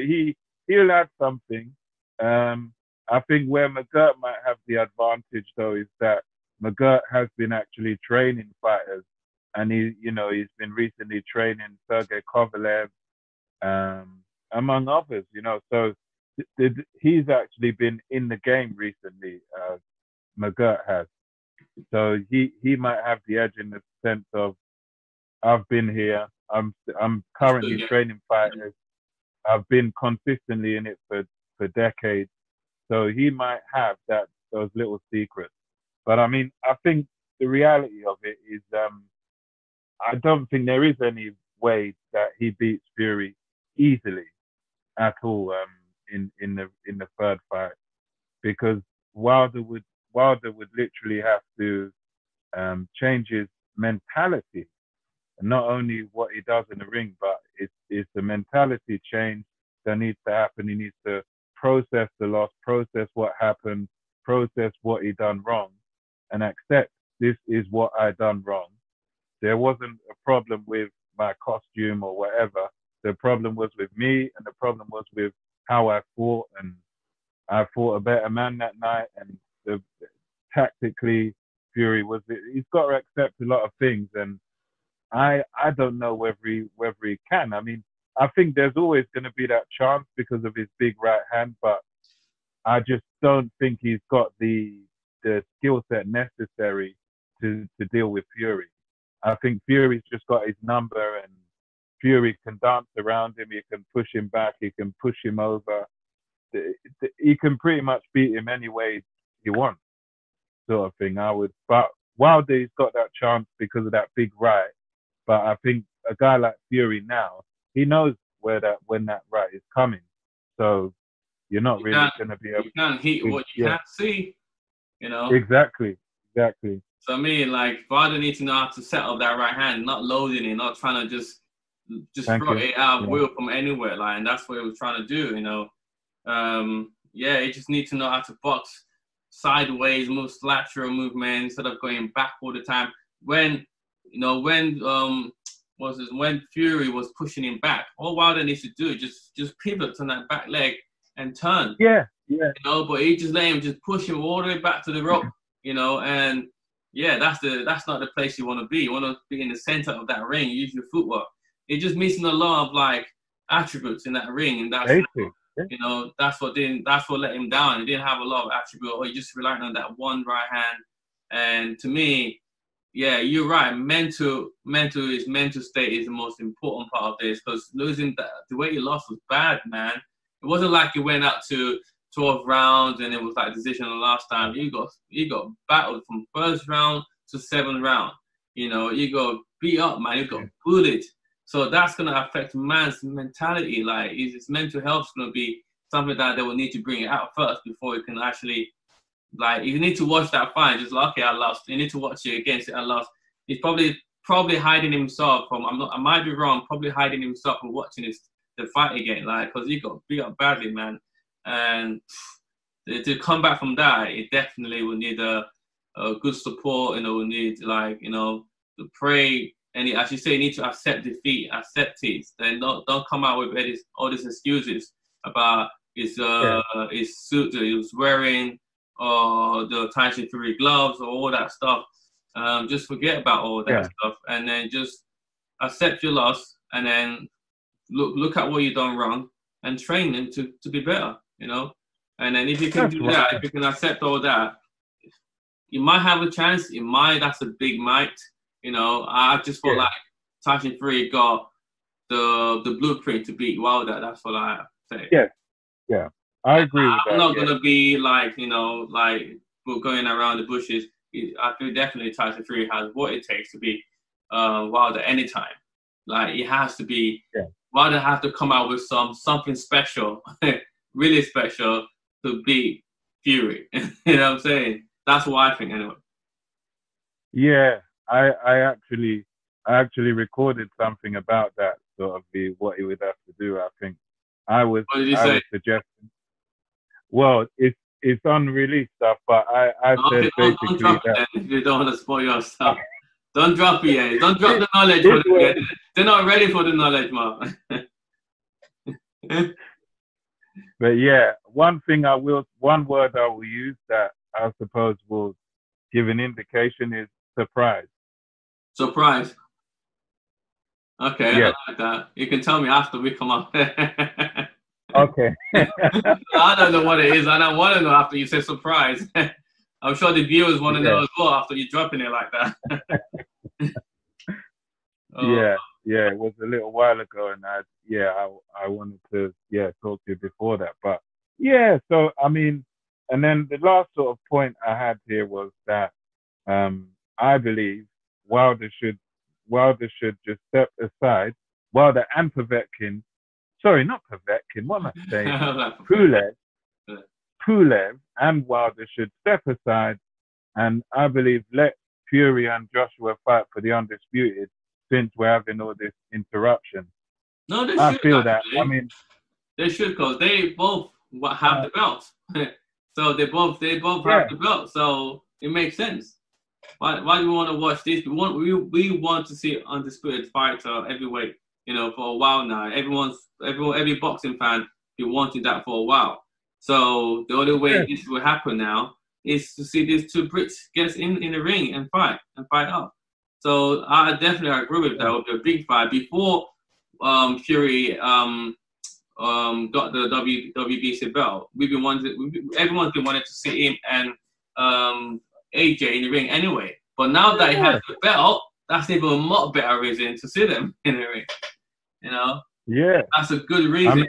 he'll add something. I think where McGirt might have the advantage though is that McGirt has been actually training fighters, and he's been recently training Sergey Kovalev, among others, you know. So he's actually been in the game recently. McGirt has. So he might have the edge in the sense of, I've been here. I'm currently training fighters. I've been consistently in it for decades. So he might have those little secrets. But I mean, I think the reality of it is, I don't think there is any way that he beats Fury easily at all, in the third fight, because Wilder would literally have to change his mentality, and not only what he does in the ring, but it's the mentality change that needs to happen. He needs to process the loss, process what happened, process what he done wrong, and accept this is what I done wrong. There wasn't a problem with my costume or whatever. The problem was with me, and the problem was with how I fought, and I fought a better man that night, and tactically Fury he's got to accept a lot of things, and I don't know whether he can. I mean, I think there's always going to be that chance because of his big right hand, but I just don't think he's got the skill set necessary to deal with Fury. I think Fury's just got his number, and Fury can dance around him. He can push him back. He can push him over. He can pretty much beat him any way he wants, sort of thing. But Wilder's got that chance because of that big right. But I think a guy like Fury now, he knows when that right is coming. So you're not really going to be able. You can't hit what you can't see, you know. Exactly. So I mean, like, Wilder needs to know how to set up that right hand, not loading it, not trying to just throw it out of will from anywhere, like, and that's what he was trying to do, you know. You just need to know how to box sideways, move lateral movement instead of going back all the time. When Fury was pushing him back, all Wilder needs to do is just pivot on that back leg and turn. Yeah. You know, but he just let him just push him all the way back to the rope, you know, and that's not the place you want to be. You want to be in the center of that ring, use your footwork. It just missing a lot of like attributes in that ring, and that's you know, that's what let him down. He didn't have a lot of attributes, or he just relied on that one right hand. And to me, yeah, you're right. Mental state is the most important part of this, because losing the way he lost was bad, man. It wasn't like he went out to 12 rounds and it was like decision the last time. He got battled from first round to 7th round. You know, you got beat up, man. You got bullied. So that's going to affect man's mentality. Like, his mental health is going to be something that they will need to bring it out first before you can actually, like, you need to watch that fight. Just like, okay, I lost. You need to watch it again. Say, I lost. He's probably hiding himself from, I might be wrong, probably hiding himself from watching the fight again. Like, because he got beat up badly, man. And to come back from that, it definitely will need a good support, you know, will need, like, you know, to pray. And as you say, you need to accept defeat, accept it. Then don't come out with all these excuses about his suit that he was wearing, or the Tyson Fury gloves, or all that stuff. Just forget about all that stuff, and then just accept your loss, and then look at what you've done wrong, and train them to be better, you know. And then if you can that, if you can accept all that, you might have a chance. That's a big might. You know, I just felt like Tyson Fury got the blueprint to beat Wilder. That's what I say. Yeah. I agree with that. I'm not gonna be like, you know, like going around the bushes. I feel definitely Tyson Fury has what it takes to beat Wilder anytime. Like, it has to be. Wilder has to come out with something special, really special, to beat Fury. You know what I'm saying? That's what I think, anyway. Yeah. I actually recorded something about that, sort of what he would have to do. I think I was suggesting. Well, it's unreleased stuff, but I said basically don't drop that it, if you don't want to spoil your stuff. Don't drop it yet. Don't drop the knowledge for them yet. They're not ready for the knowledge, man. But yeah, one word I will use that I suppose will give an indication is surprise. Surprise. Okay, I like that. You can tell me after we come up. Okay. I don't know what it is. I don't want to know after you say surprise. I'm sure the viewers want to know as well after you dropping it like that. Yeah, it was a little while ago, and I wanted to talk to you before that, but so I mean, and then the last sort of point I had here was that I believe Wilder should just step aside. Wilder and Povetkin, sorry, not Povetkin, what am I saying? Pulev and Wilder should step aside, and I believe let Fury and Joshua fight for the undisputed, since we're having all this interruption. No, they I should. feel Actually. that. I mean, they should, because they both have the belts. So they both have the belt. So it makes sense. Why do we want to watch this? We want to see undisputed fighter heavyweight. For a while now. Every boxing fan been wanting that for a while. So the only way this will happen now is to see these two Brits get in the ring and fight up. So I definitely agree with that. It would be a big fight before Fury got the WBC belt. Everyone's been wanting to see him and AJ in the ring anyway. But now that he has the belt, that's even a much better reason to see them in the ring. Yeah, that's a good reason.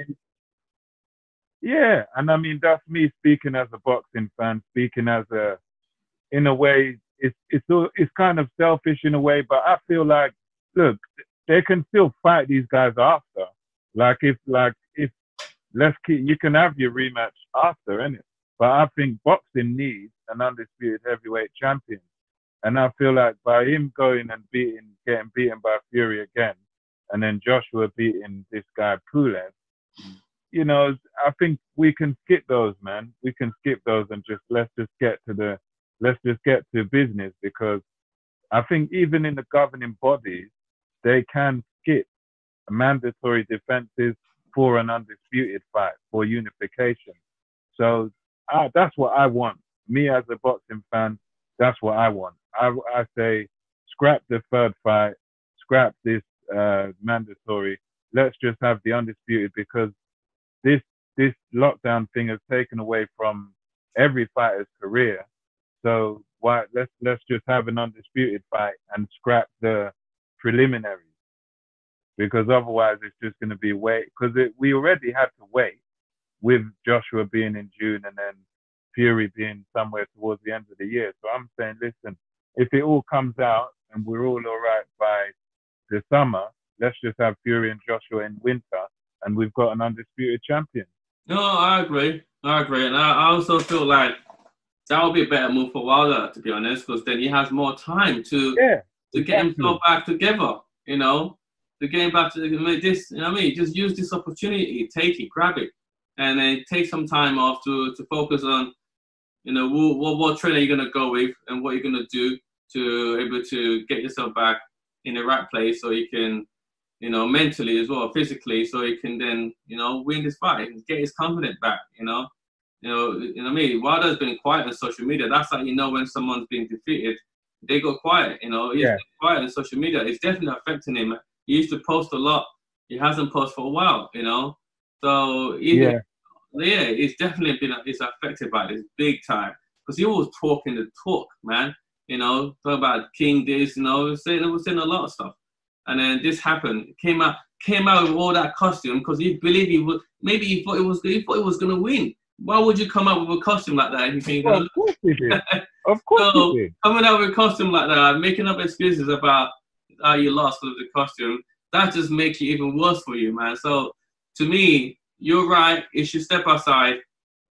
And I mean that's me speaking as a boxing fan, speaking as in a way. It's kind of selfish in a way, but I feel like, look, they can still fight these guys after. You can have your rematch after, innit? But I think boxing needs an undisputed heavyweight champion, and I feel like by him going and getting beaten by Fury again, and then Joshua beating this guy Pulev, I think we can skip those, man. We can skip those and let's just get to business, because I think even in the governing bodies, they can skip mandatory defenses for an undisputed fight, for unification. So that's what I want. Me as a boxing fan, that's what I want. I say scrap the third fight, scrap this mandatory. Let's just have the undisputed, because this lockdown thing has taken away from every fighter's career. So let's just have an undisputed fight and scrap the preliminaries, because otherwise it's just going to be wait. Because we already had to wait with Joshua being in June and then Fury being somewhere towards the end of the year. So I'm saying, listen, if it all comes out and we're all right by the summer, let's just have Fury and Joshua in winter, and we've got an undisputed champion. No, I agree, and I also feel like that would be a better move for Wilder, to be honest, because then he has more time to get himself back together, to get him back to this, just use this opportunity, take it, grab it, and then take some time off to focus on, what trainer you're going to go with and what you're going to do to able to get yourself back in the right place, so you can, mentally as well, physically, so you can then, win this fight and get his confidence back, Wilder's been quiet on social media. That's how when someone's been defeated, they go quiet. He's been quiet on social media. It's definitely affecting him. He used to post a lot. He hasn't posted for a while. So it's definitely it's affected by this big time, because he was talking the talk, man. Talk about King this, saying a lot of stuff, and then this happened. Came out with all that costume because he believed he would. Maybe he thought it was gonna win. Why would you come out with a costume like that if you think? Of course he did. Of course he did. Coming out with a costume like that, making up excuses about how you lost with the costume, that just makes it even worse for you, man. So to me, you're right. He should step aside.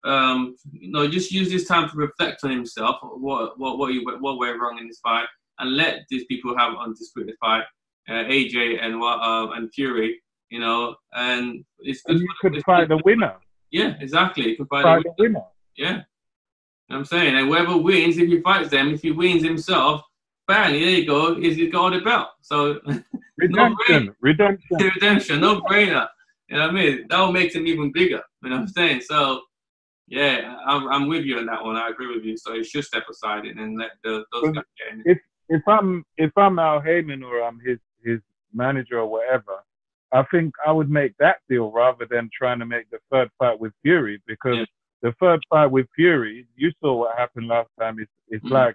Just use this time to reflect on himself. What went wrong in this fight, and let these people have an undisputed fight. AJ and Fury, and it's good. And you could fight the winner. Yeah, exactly. You can fight the winner. Yeah. I'm saying, and whoever wins, if he fights them, if he wins himself, bang, there you go. He's got all the belt. So redemption, no brainer. You know what I mean? That will make him even bigger. You know what I'm saying? So yeah, I'm with you on that one. I agree with you. So he should step aside and let those guys get in. If I'm Al Heyman or I'm his manager or whatever, I think I would make that deal rather than trying to make the third fight with Fury, because the third fight with Fury, you saw what happened last time. It's like,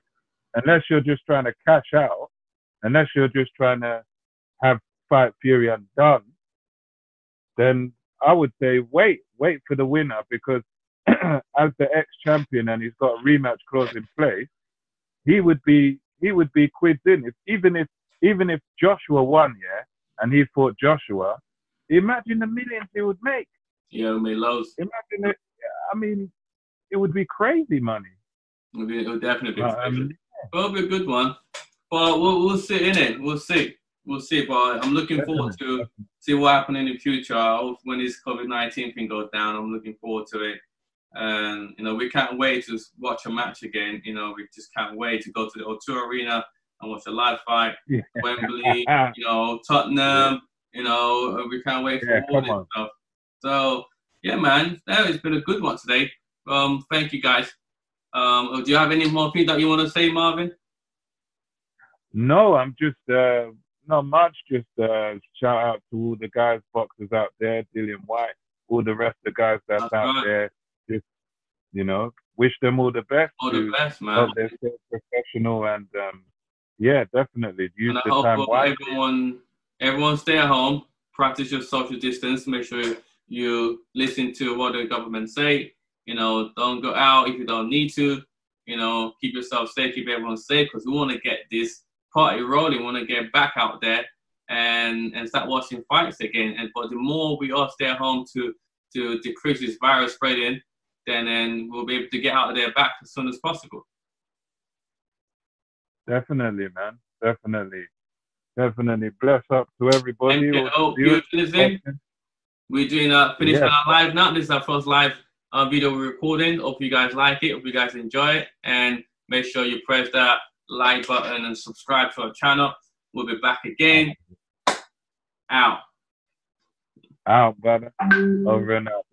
unless you're just trying to cash out, unless you're just trying to have fight Fury and done, then I would say wait for the winner, because as the ex-champion and he's got a rematch clause in place, he would be quids in. Even if Joshua won, yeah, and he fought Joshua, imagine the millions he would make. Yeah, it would make loads. Imagine it. I mean, it would be crazy money. It would definitely be crazy. It'll be a good one. But we'll see, innit? We'll see. But I'm looking forward to see what happens in the future. When this COVID-19 thing goes down, I'm looking forward to it. And, you know, we can't wait to watch a match again. You know, we just can't wait to go to the O2 Arena and watch a live fight. Yeah. Wembley, you know, Tottenham, you know, we can't wait for all this stuff. So, yeah, man, it's been a good one today. Thank you, guys. Do you have any more things that you want to say, Marvin? No, I'm just, not much. Just shout out to all the guys, boxers out there, Dillian White, all the rest of the guys that's out there. Just, you know, wish them all the best. All the best, man. Hope they stay professional and, yeah, definitely use and the time wisely. Everyone stay at home, practice your social distance, make sure you listen to what the government say. You know, don't go out if you don't need to. You know, keep yourself safe, keep everyone safe, because we want to get this party rolling. We want to get back out there and start watching fights again. But the more we all stay at home to decrease this virus spreading, then we'll be able to get out of there back as soon as possible. Definitely, man. Definitely. Bless up to everybody. MKO Pugilism. We're doing finishing our live now. This is our first live video we're recording. Hope you guys like it. Hope you guys enjoy it. And make sure you press that like button and subscribe to our channel. We'll be back again. Out. Out, brother. Over and out.